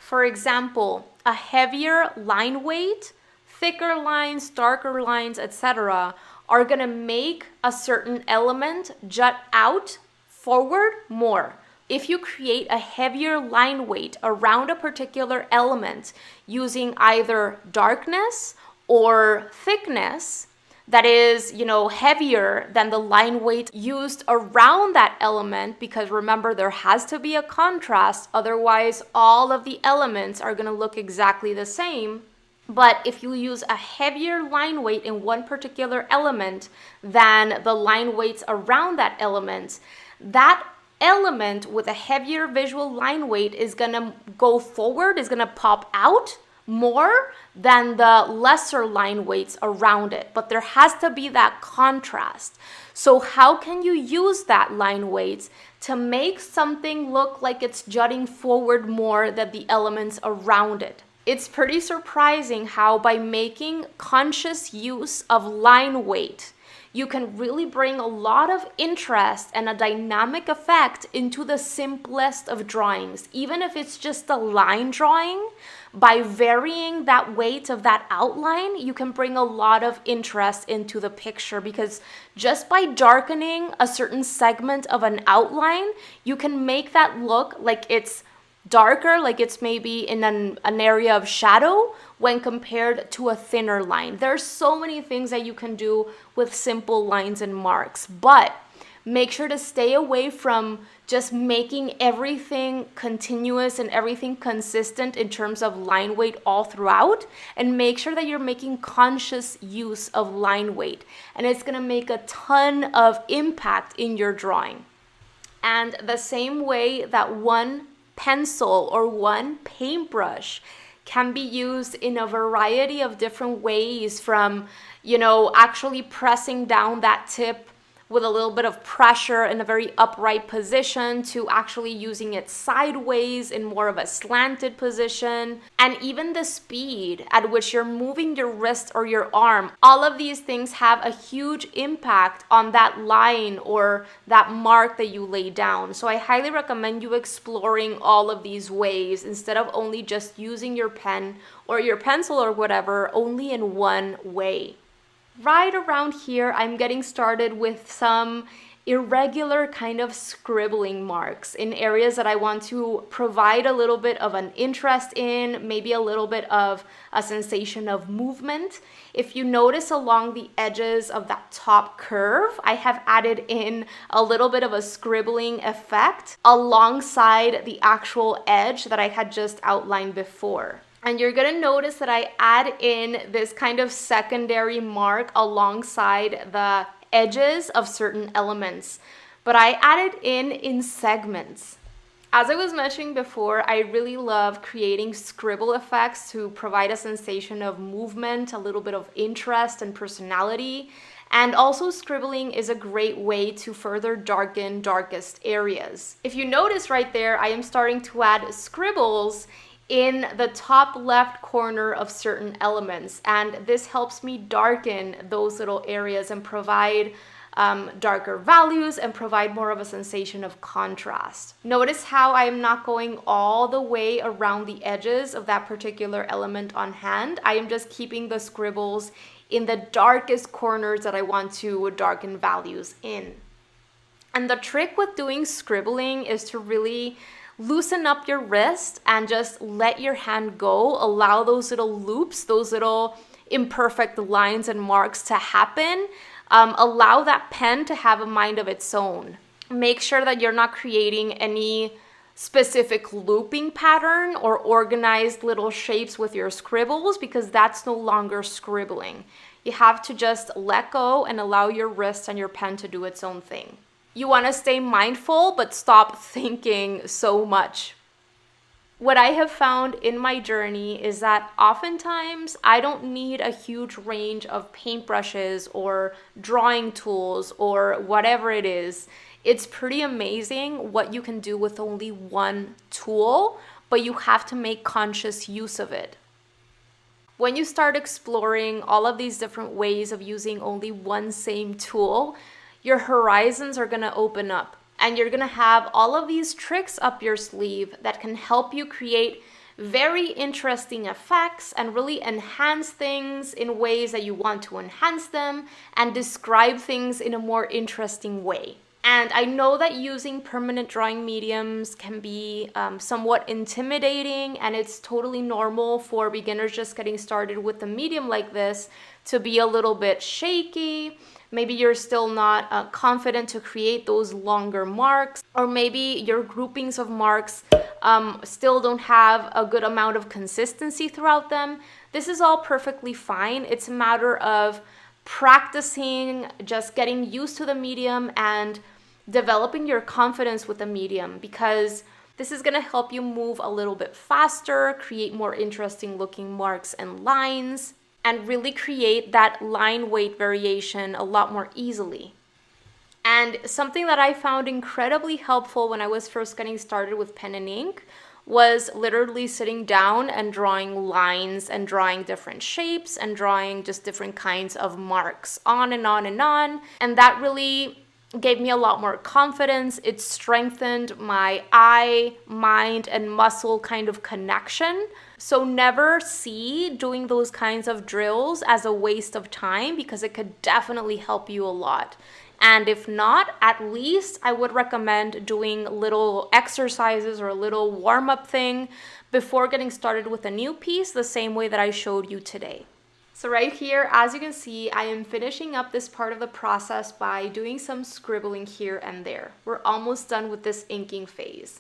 Speaker 1: For example, a heavier line weight, thicker lines, darker lines, etc., are gonna make a certain element jut out forward more. If you create a heavier line weight around a particular element using either darkness or thickness that is, heavier than the line weight used around that element, because remember, there has to be a contrast, otherwise all of the elements are going to look exactly the same. But if you use a heavier line weight in one particular element than the line weights around that element with a heavier visual line weight is gonna go forward, is gonna pop out more than the lesser line weights around it. But there has to be that contrast. So how can you use that line weights to make something look like it's jutting forward more than the elements around it? It's pretty surprising how by making conscious use of line weight, you can really bring a lot of interest and a dynamic effect into the simplest of drawings. Even if it's just a line drawing, by varying that weight of that outline, you can bring a lot of interest into the picture, because just by darkening a certain segment of an outline, you can make that look like it's darker, like it's maybe in an area of shadow when compared to a thinner line. There's so many things that you can do with simple lines and marks, but make sure to stay away from just making everything continuous and everything consistent in terms of line weight all throughout, and make sure that you're making conscious use of line weight, and it's going to make a ton of impact in your drawing. And the same way that one pencil or one paintbrush can be used in a variety of different ways, from, actually pressing down that tip with a little bit of pressure in a very upright position, to actually using it sideways in more of a slanted position, and even the speed at which you're moving your wrist or your arm. All of these things have a huge impact on that line or that mark that you lay down. So I highly recommend you exploring all of these ways instead of only just using your pen or your pencil or whatever only in one way. Right around here, I'm getting started with some irregular kind of scribbling marks in areas that I want to provide a little bit of an interest in, maybe a little bit of a sensation of movement. If you notice along the edges of that top curve, I have added in a little bit of a scribbling effect alongside the actual edge that I had just outlined before. And you're gonna notice that I add in this kind of secondary mark alongside the edges of certain elements, but I added in segments. As I was mentioning before, I really love creating scribble effects to provide a sensation of movement, a little bit of interest and personality. And also scribbling is a great way to further darken darkest areas. If you notice right there, I am starting to add scribbles in the top left corner of certain elements, and this helps me darken those little areas and provide darker values and provide more of a sensation of contrast. Notice how I am not going all the way around the edges of that particular element on hand. I am just keeping the scribbles in the darkest corners that I want to darken values in. And the trick with doing scribbling is to really loosen up your wrist and just let your hand go. Allow those little loops, those little imperfect lines and marks to happen. Allow that pen to have a mind of its own. Make sure that you're not creating any specific looping pattern or organized little shapes with your scribbles, because that's no longer scribbling. You have to just let go and allow your wrist and your pen to do its own thing. You want to stay mindful, but stop thinking so much. What I have found in my journey is that oftentimes I don't need a huge range of paintbrushes or drawing tools or whatever it is. It's pretty amazing what you can do with only one tool, but you have to make conscious use of it. When you start exploring all of these different ways of using only one same tool, your horizons are going to open up, and you're going to have all of these tricks up your sleeve that can help you create very interesting effects and really enhance things in ways that you want to enhance them and describe things in a more interesting way. And I know that using permanent drawing mediums can be somewhat intimidating, and it's totally normal for beginners just getting started with a medium like this to be a little bit shaky. Maybe you're still not confident to create those longer marks, or maybe your groupings of marks still don't have a good amount of consistency throughout them. This is all perfectly fine. It's a matter of practicing, just getting used to the medium and developing your confidence with the medium, because this is going to help you move a little bit faster, create more interesting looking marks and lines, and really create that line weight variation a lot more easily. And something that I found incredibly helpful when I was first getting started with pen and ink was literally sitting down and drawing lines and drawing different shapes and drawing just different kinds of marks on and on and on. And that really gave me a lot more confidence. It strengthened my eye, mind, and muscle kind of connection. So never see doing those kinds of drills as a waste of time, because it could definitely help you a lot. And if not, at least I would recommend doing little exercises or a little warm-up thing before getting started with a new piece, the same way that I showed you today. So right here, as you can see, I am finishing up this part of the process by doing some scribbling here and there. We're almost done with this inking phase.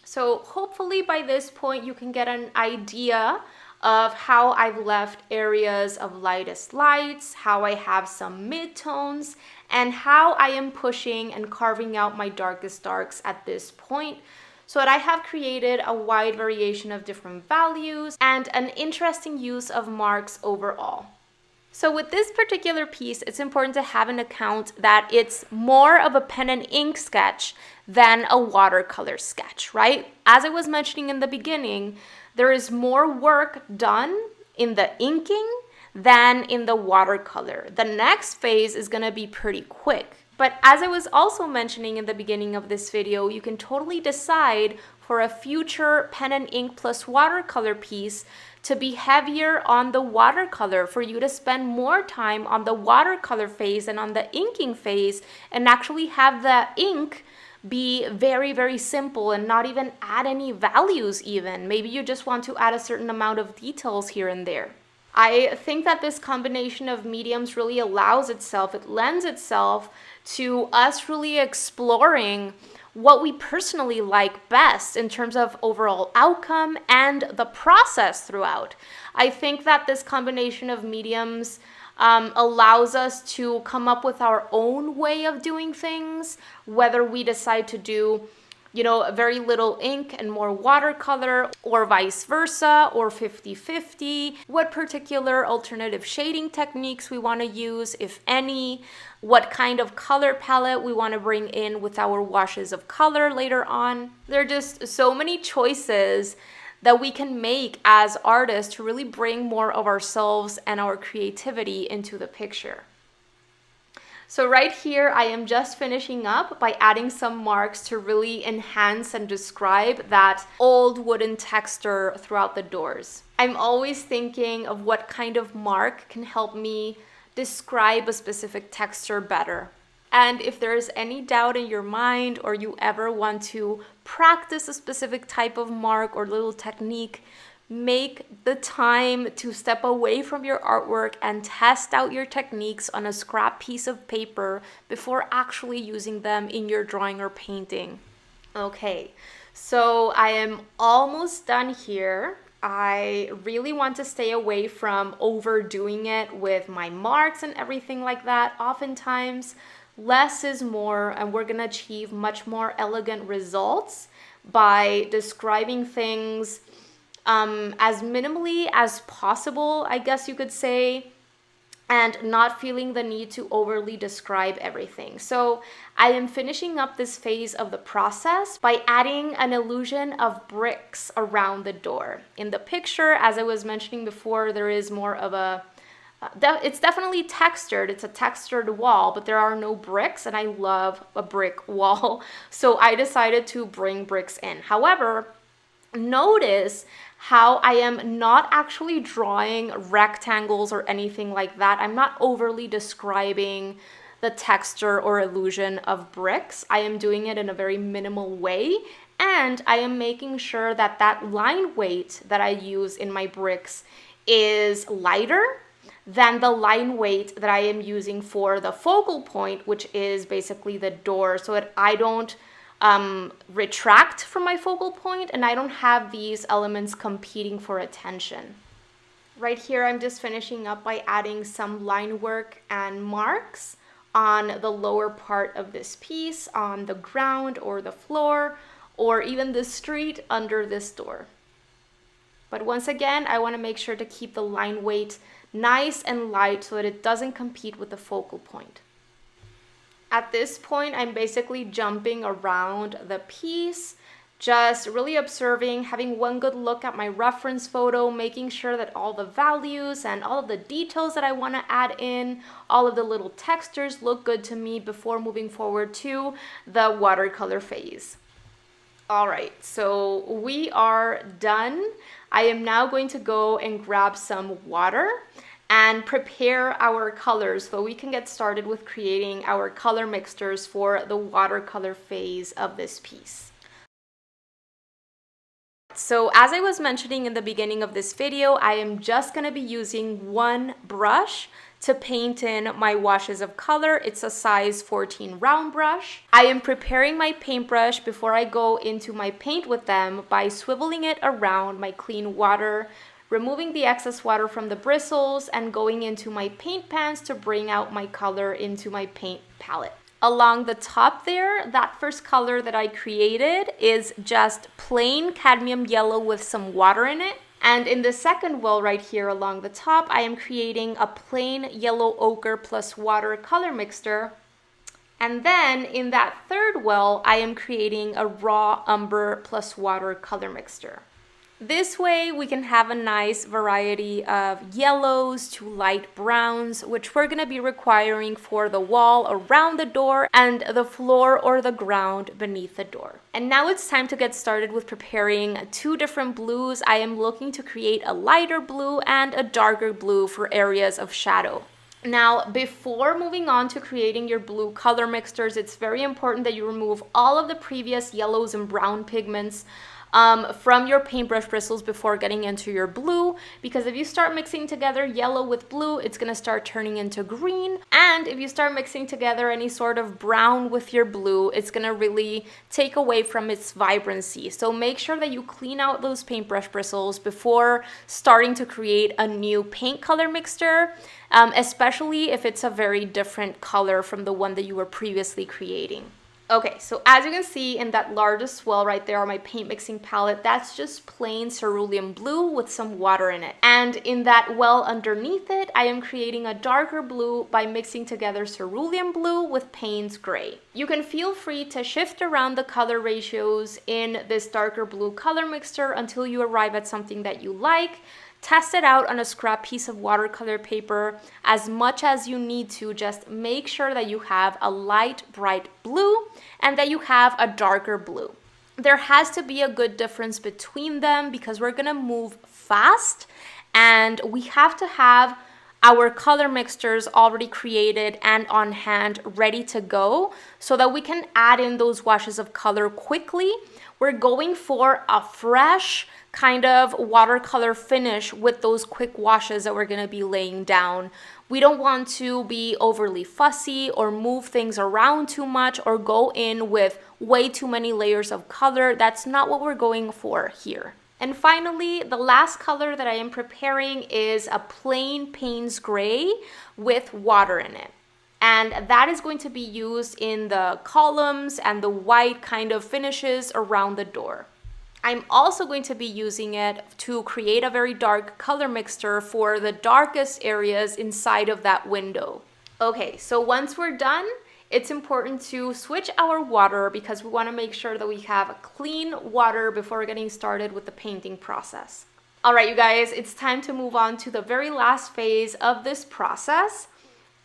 Speaker 1: So hopefully by this point you can get an idea of how I've left areas of lightest lights, how I have some midtones, and how I am pushing and carving out my darkest darks at this point, so that I have created a wide variation of different values and an interesting use of marks overall. So with this particular piece, it's important to have an account that it's more of a pen and ink sketch than a watercolor sketch, right? As I was mentioning in the beginning, there is more work done in the inking than in the watercolor. The next phase is going to be pretty quick. But as I was also mentioning in the beginning of this video, you can totally decide for a future pen and ink plus watercolor piece to be heavier on the watercolor, for you to spend more time on the watercolor phase and on the inking phase, and actually have the ink be very, very simple and not even add any values even. Maybe you just want to add a certain amount of details here and there. I think that this combination of mediums really it lends itself to us really exploring what we personally like best in terms of overall outcome and the process throughout. I think that this combination of mediums allows us to come up with our own way of doing things, whether we decide to do, you know, very little ink and more watercolor, or vice versa, or 50-50, what particular alternative shading techniques we want to use, if any, what kind of color palette we want to bring in with our washes of color later on. There are just so many choices that we can make as artists to really bring more of ourselves and our creativity into the picture. So right here, I am just finishing up by adding some marks to really enhance and describe that old wooden texture throughout the doors. I'm always thinking of what kind of mark can help me describe a specific texture better. And if there is any doubt in your mind, or you ever want to practice a specific type of mark or little technique, make the time to step away from your artwork and test out your techniques on a scrap piece of paper before actually using them in your drawing or painting. Okay, so I am almost done here. I really want to stay away from overdoing it with my marks and everything like that. Oftentimes, less is more, and we're gonna achieve much more elegant results by describing things as minimally as possible, I guess you could say, and not feeling the need to overly describe everything. So I am finishing up this phase of the process by adding an illusion of bricks around the door. In the picture, as I was mentioning before, there is more of a it's definitely textured. It's a textured wall, but there are no bricks, and I love a brick wall. So I decided to bring bricks in. However, notice how I am not actually drawing rectangles or anything like that. I'm not overly describing the texture or illusion of bricks. I am doing it in a very minimal way, and I am making sure that that line weight that I use in my bricks is lighter than the line weight that I am using for the focal point, which is basically the door, so that I don't retract from my focal point and I don't have these elements competing for attention. Right here, I'm just finishing up by adding some line work and marks on the lower part of this piece, on the ground or the floor, or even the street under this door. But once again, I want to make sure to keep the line weight nice and light so that it doesn't compete with the focal point. At this point, I'm basically jumping around the piece, just really observing, having one good look at my reference photo, making sure that all the values and all of the details that I want to add in, all of the little textures look good to me before moving forward to the watercolor phase. All right, so we are done. I am now going to go and grab some water and prepare our colors so we can get started with creating our color mixtures for the watercolor phase of this piece. So as I was mentioning in the beginning of this video, I am just going to be using one brush to paint in my washes of color. It's a size 14 round brush. I am preparing my paintbrush before I go into my paint with them by swiveling it around my clean water, removing the excess water from the bristles, and going into my paint pans to bring out my color into my paint palette. Along the top there, that first color that I created is just plain cadmium yellow with some water in it. And in the second well right here along the top, I am creating a plain yellow ochre plus water color mixture. And then in that third well, I am creating a raw umber plus water color mixture. This way we can have a nice variety of yellows to light browns, which we're going to be requiring for the wall around the door and the floor or the ground beneath the door. And now it's time to get started with preparing two different blues. I am looking to create a lighter blue and a darker blue for areas of shadow. Now, before moving on to creating your blue color mixtures, it's very important that you remove all of the previous yellows and brown pigments from your paintbrush bristles before getting into your blue, because if you start mixing together yellow with blue, it's going to start turning into green. And if you start mixing together any sort of brown with your blue, it's going to really take away from its vibrancy. So make sure that you clean out those paintbrush bristles before starting to create a new paint color mixture, especially if it's a very different color from the one that you were previously creating. Okay, so as you can see in that largest swell right there on my paint mixing palette, that's just plain cerulean blue with some water in it. And in that well underneath it, I am creating a darker blue by mixing together cerulean blue with Payne's gray. You can feel free to shift around the color ratios in this darker blue color mixture until you arrive at something that you like. Test it out on a scrap piece of watercolor paper as much as you need to. Just make sure that you have a light, bright blue and that you have a darker blue. There has to be a good difference between them because we're gonna move fast and we have to have our color mixtures already created and on hand, ready to go, so that we can add in those washes of color quickly. We're going for a fresh kind of watercolor finish with those quick washes that we're going to be laying down. We don't want to be overly fussy or move things around too much or go in with way too many layers of color. That's not what we're going for here. And finally, the last color that I am preparing is a plain Payne's gray with water in it. And that is going to be used in the columns and the white kind of finishes around the door. I'm also going to be using it to create a very dark color mixture for the darkest areas inside of that window. Okay, so once we're done, it's important to switch our water because we want to make sure that we have clean water before getting started with the painting process. All right, you guys, it's time to move on to the very last phase of this process.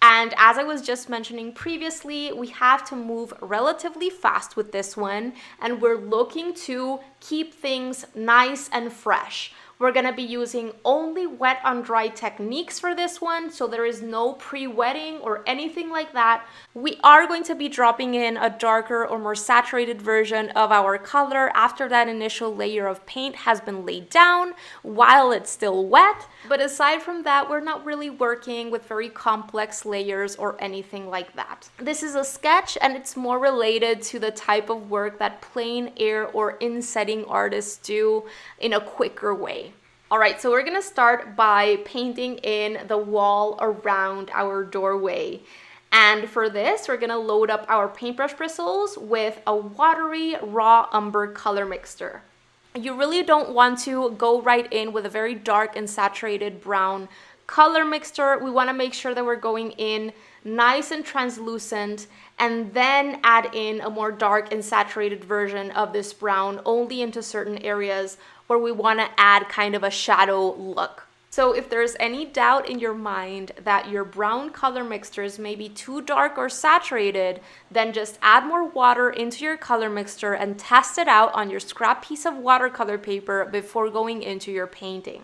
Speaker 1: And as I was just mentioning previously, we have to move relatively fast with this one, and we're looking to keep things nice and fresh. We're going to be using only wet on dry techniques for this one, so there is no pre-wetting or anything like that. We are going to be dropping in a darker or more saturated version of our color after that initial layer of paint has been laid down while it's still wet. But aside from that, we're not really working with very complex layers or anything like that. This is a sketch and it's more related to the type of work that plein air or insetting artists do in a quicker way. All right, so we're gonna start by painting in the wall around our doorway. And for this, we're gonna load up our paintbrush bristles with a watery raw umber color mixture. You really don't want to go right in with a very dark and saturated brown color mixture. We wanna make sure that we're going in nice and translucent and then add in a more dark and saturated version of this brown only into certain areas where we want to add kind of a shadow look. So if there's any doubt in your mind that your brown color mixtures may be too dark or saturated, then just add more water into your color mixture and test it out on your scrap piece of watercolor paper before going into your painting.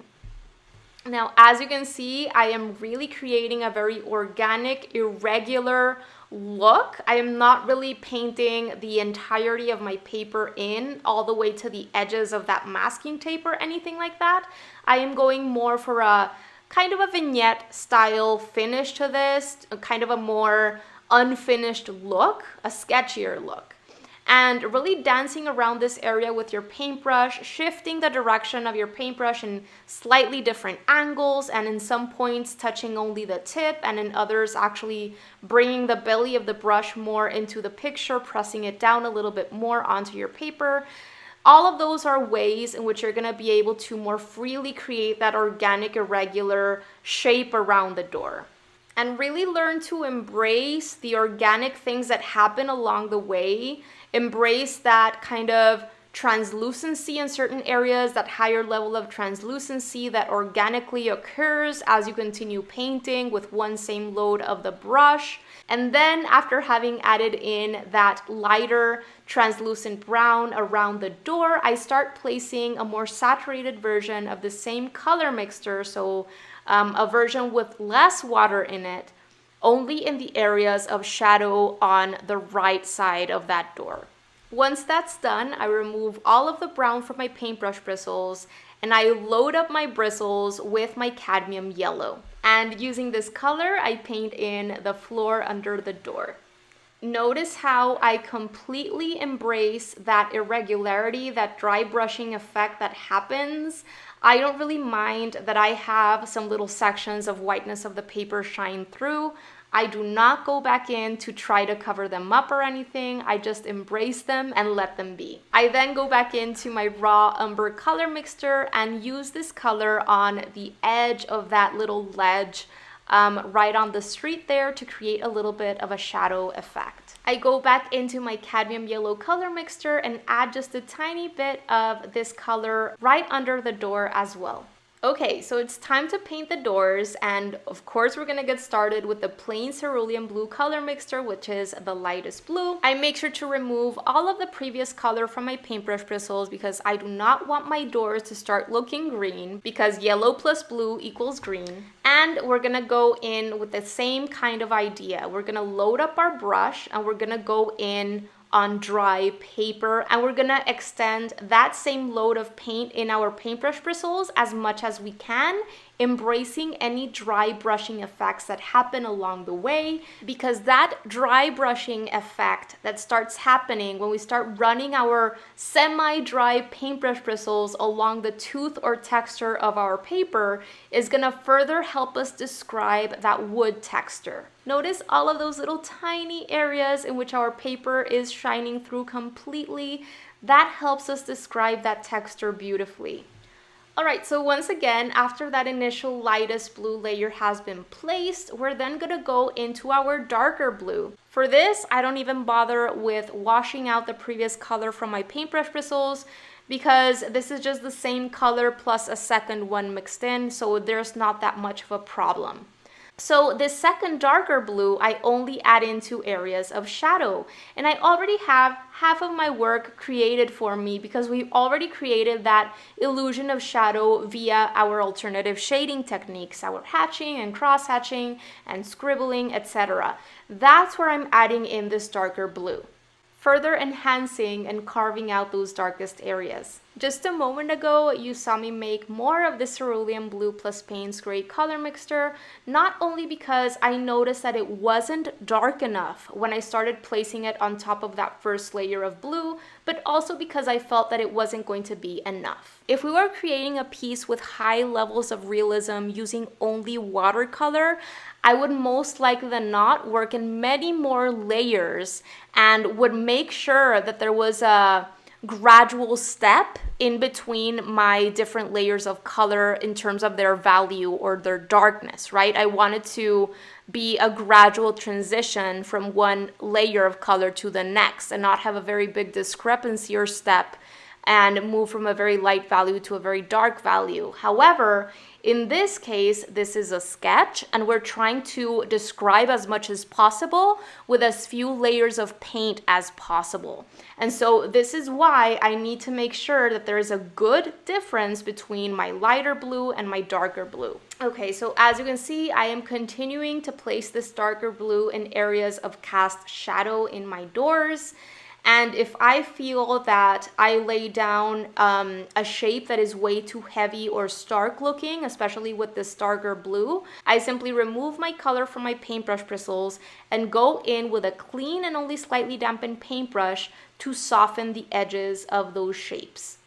Speaker 1: Now, as you can see, I am really creating a very organic, irregular look. I am not really painting the entirety of my paper in all the way to the edges of that masking tape or anything like that. I am going more for a kind of a vignette style finish to this, kind of a more unfinished look, a sketchier look. And really dancing around this area with your paintbrush, shifting the direction of your paintbrush in slightly different angles, and in some points touching only the tip, and in others actually bringing the belly of the brush more into the picture, pressing it down a little bit more onto your paper. All of those are ways in which you're going to be able to more freely create that organic, irregular shape around the door. And really learn to embrace the organic things that happen along the way. Embrace that kind of translucency in certain areas, that higher level of translucency that organically occurs as you continue painting with one same load of the brush. And then after having added in that lighter translucent brown around the door, I start placing a more saturated version of the same color mixture, so a version with less water in it, only in the areas of shadow on the right side of that door. Once that's done, I remove all of the brown from my paintbrush bristles and I load up my bristles with my cadmium yellow. And using this color, I paint in the floor under the door. Notice how I completely embrace that irregularity, that dry brushing effect that happens. I don't really mind that I have some little sections of whiteness of the paper shine through. I do not go back in to try to cover them up or anything. I just embrace them and let them be. I then go back into my raw umber color mixture and use this color on the edge of that little ledge right on the street there to create a little bit of a shadow effect. I go back into my cadmium yellow color mixture and add just a tiny bit of this color right under the door as well. Okay, so it's time to paint the doors, and of course we're gonna get started with the plain cerulean blue color mixture, which is the lightest blue. I make sure to remove all of the previous color from my paintbrush bristles because I do not want my doors to start looking green, because yellow plus blue equals green. And we're gonna go in with the same kind of idea. We're gonna load up our brush and we're gonna go in on dry paper, and we're gonna extend that same load of paint in our paintbrush bristles as much as we can, embracing any dry brushing effects that happen along the way, because that dry brushing effect that starts happening when we start running our semi-dry paintbrush bristles along the tooth or texture of our paper is gonna further help us describe that wood texture. Notice all of those little tiny areas in which our paper is shining through completely. That helps us describe that texture beautifully. All right, so once again, after that initial lightest blue layer has been placed, we're then gonna go into our darker blue. For this, I don't even bother with washing out the previous color from my paintbrush bristles because this is just the same color plus a second one mixed in, so there's not that much of a problem. So this second darker blue, I only add into areas of shadow. And I already have half of my work created for me because we've already created that illusion of shadow via our alternative shading techniques, our hatching and cross hatching and scribbling, etc. That's where I'm adding in this darker blue, further enhancing and carving out those darkest areas. Just a moment ago, you saw me make more of the cerulean blue plus Payne's gray color mixture, not only because I noticed that it wasn't dark enough when I started placing it on top of that first layer of blue, but also because I felt that it wasn't going to be enough. If we were creating a piece with high levels of realism using only watercolor, I would most likely than not work in many more layers and would make sure that there was a gradual step in between my different layers of color in terms of their value or their darkness, right? I wanted to be a gradual transition from one layer of color to the next and not have a very big discrepancy or step and move from a very light value to a very dark value. However, in this case, this is a sketch and we're trying to describe as much as possible with as few layers of paint as possible. And so this is why I need to make sure that there is a good difference between my lighter blue and my darker blue. Okay, so as you can see, I am continuing to place this darker blue in areas of cast shadow in my doors. And if I feel that I lay down a shape that is way too heavy or stark looking, especially with this darker blue, I simply remove my color from my paintbrush bristles and go in with a clean and only slightly dampened paintbrush to soften the edges of those shapes.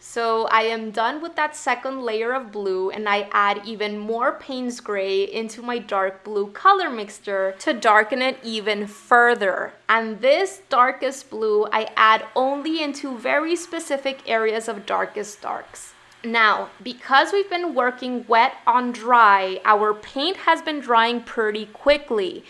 Speaker 1: So I am done with that second layer of blue and I add even more Payne's gray into my dark blue color mixture to darken it even further. And this darkest blue I add only into very specific areas of darkest darks. Now, because we've been working wet on dry, our paint has been drying pretty quickly.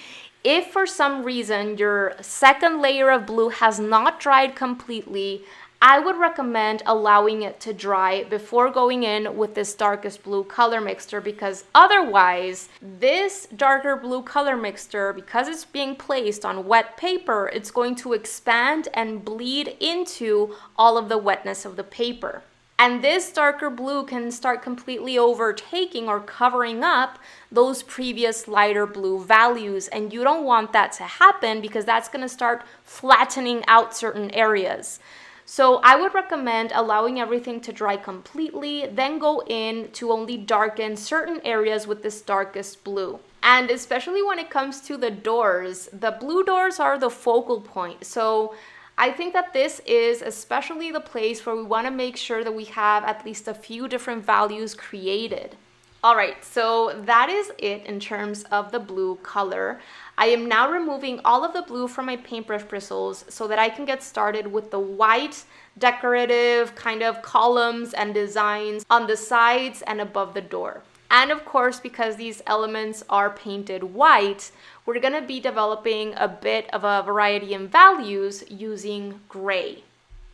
Speaker 1: If for some reason your second layer of blue has not dried completely, I would recommend allowing it to dry before going in with this darkest blue color mixture, because otherwise this darker blue color mixture, because it's being placed on wet paper, it's going to expand and bleed into all of the wetness of the paper. And this darker blue can start completely overtaking or covering up those previous lighter blue values. And you don't want that to happen, because that's going to start flattening out certain areas. So I would recommend allowing everything to dry completely, then go in to only darken certain areas with this darkest blue. And especially when it comes to the doors, the blue doors are the focal point. So I think that this is especially the place where we want to make sure that we have at least a few different values created. All right, so that is it in terms of the blue color. I am now removing all of the blue from my paintbrush bristles so that I can get started with the white decorative kind of columns and designs on the sides and above the door. And of course, because these elements are painted white, we're going to be developing a bit of a variety in values using gray.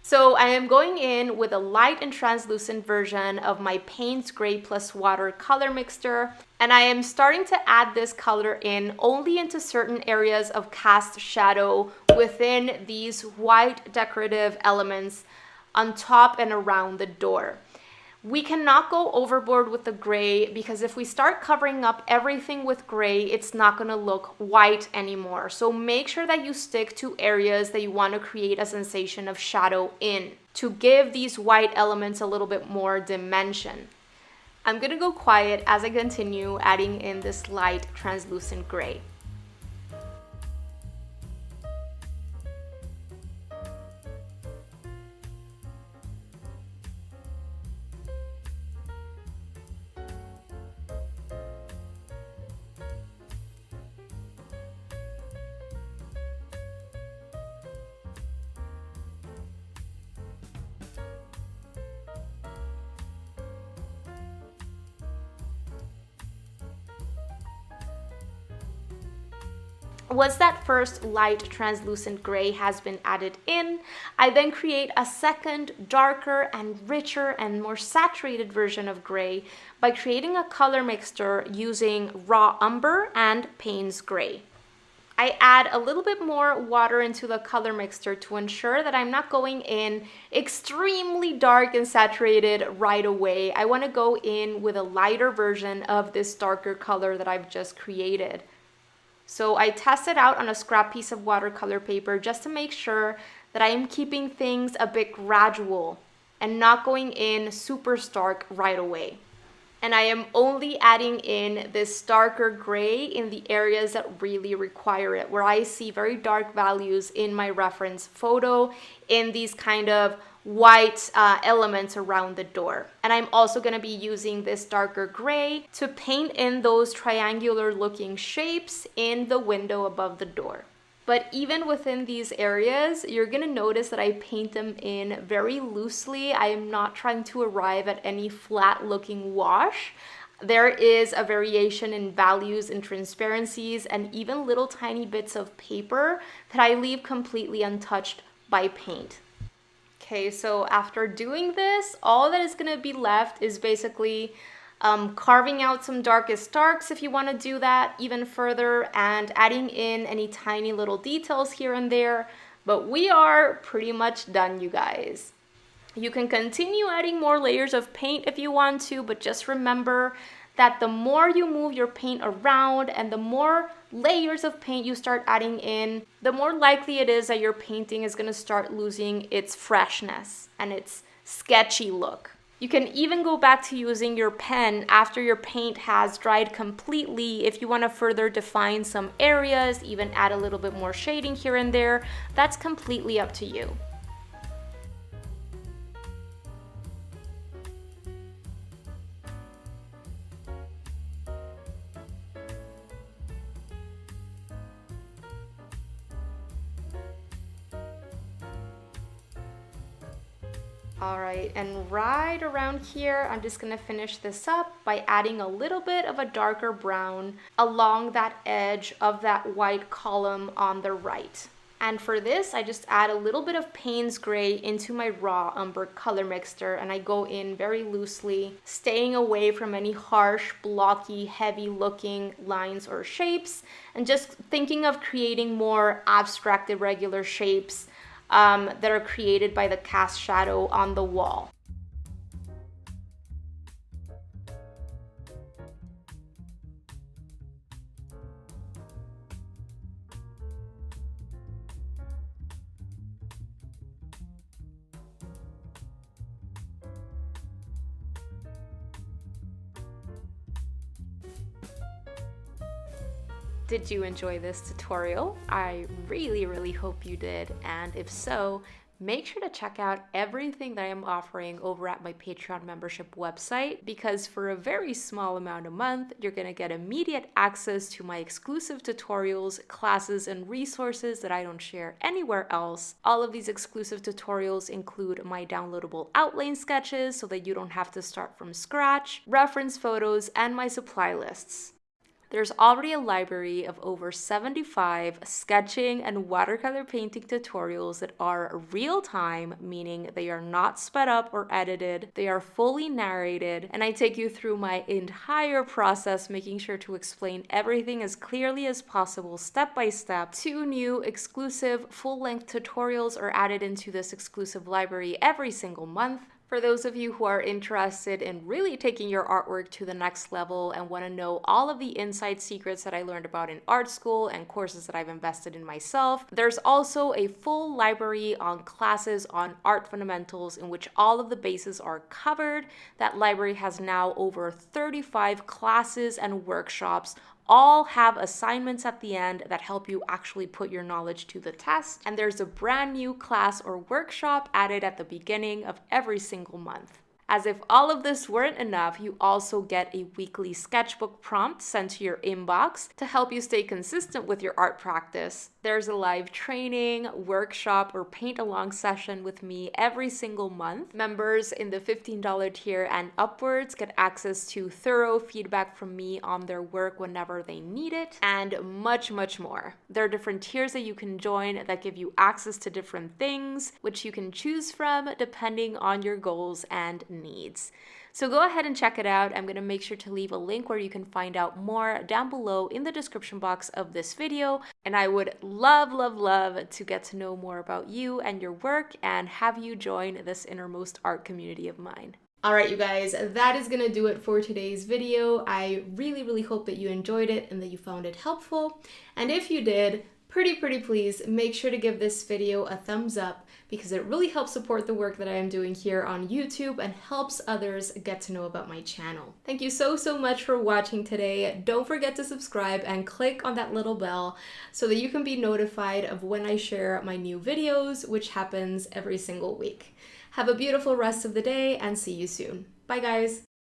Speaker 1: So I am going in with a light and translucent version of my Payne's Gray plus Water color mixture, and I am starting to add this color in only into certain areas of cast shadow within these white decorative elements on top and around the door. We cannot go overboard with the gray, because if we start covering up everything with gray, it's not going to look white anymore. So make sure that you stick to areas that you want to create a sensation of shadow in, to give these white elements a little bit more dimension. I'm going to go quiet as I continue adding in this light translucent gray. Once that first light translucent gray has been added in, I then create a second darker and richer and more saturated version of gray by creating a color mixture using raw umber and Payne's Gray. I add a little bit more water into the color mixture to ensure that I'm not going in extremely dark and saturated right away. I want to go in with a lighter version of this darker color that I've just created. So I test it out on a scrap piece of watercolor paper just to make sure that I am keeping things a bit gradual and not going in super stark right away. And I am only adding in this darker gray in the areas that really require it, where I see very dark values in my reference photo in these kind of white elements around the door. And I'm also going to be using this darker gray to paint in those triangular looking shapes in the window above the door. But even within these areas, you're going to notice that I paint them in very loosely. I am not trying to arrive at any flat looking wash. There is a variation in values and transparencies and even little tiny bits of paper that I leave completely untouched by paint. Okay, so after doing this, all that is going to be left is basically carving out some darkest darks if you want to do that even further, and adding in any tiny little details here and there. But we are pretty much done, you guys. You can continue adding more layers of paint if you want to, but just remember that the more you move your paint around and the more layers of paint you start adding in, the more likely it is that your painting is going to start losing its freshness and its sketchy look. You can even go back to using your pen after your paint has dried completely if you want to further define some areas, even add a little bit more shading here and there. That's completely up to you. All right, and right around here, I'm just gonna finish this up by adding a little bit of a darker brown along that edge of that white column on the right. And for this, I just add a little bit of Payne's Gray into my raw umber color mixture, and I go in very loosely, staying away from any harsh, blocky, heavy looking lines or shapes, and just thinking of creating more abstract, irregular shapes that are created by the cast shadow on the wall. Did you enjoy this tutorial? I really hope you did, and if so, make sure to check out everything that I am offering over at my Patreon membership website, because for a very small amount a month, you're going to get immediate access to my exclusive tutorials, classes, and resources that I don't share anywhere else. All of these exclusive tutorials include my downloadable outline sketches so that you don't have to start from scratch, reference photos, and my supply lists. There's already a library of over 75 sketching and watercolor painting tutorials that are real-time, meaning they are not sped up or edited, they are fully narrated, and I take you through my entire process, making sure to explain everything as clearly as possible, step by step. 2 new exclusive full-length tutorials are added into this exclusive library every single month. For those of you who are interested in really taking your artwork to the next level and want to know all of the inside secrets that I learned about in art school and courses that I've invested in myself, there's also a full library on classes on art fundamentals in which all of the bases are covered. That library has now over 35 classes and workshops, all have assignments at the end that help you actually put your knowledge to the test. And there's a brand new class or workshop added at the beginning of every single month. As if all of this weren't enough, you also get a weekly sketchbook prompt sent to your inbox to help you stay consistent with your art practice. There's a live training, workshop, or paint-along session with me every single month. Members in the $15 tier and upwards get access to thorough feedback from me on their work whenever they need it, and much more. There are different tiers that you can join that give you access to different things, which you can choose from depending on your goals and needs. So go ahead and check it out. I'm going to make sure to leave a link where you can find out more down below in the description box of this video. And I would love to get to know more about you and your work and have you join this innermost art community of mine. Alright you guys, that is gonna do it for today's video. I really hope that you enjoyed it and that you found it helpful. And if you did, pretty please make sure to give this video a thumbs up, because it really helps support the work that I am doing here on YouTube and helps others get to know about my channel. Thank you so much for watching today. Don't forget to subscribe and click on that little bell so that you can be notified of when I share my new videos, which happens every single week. Have a beautiful rest of the day and see you soon. Bye guys!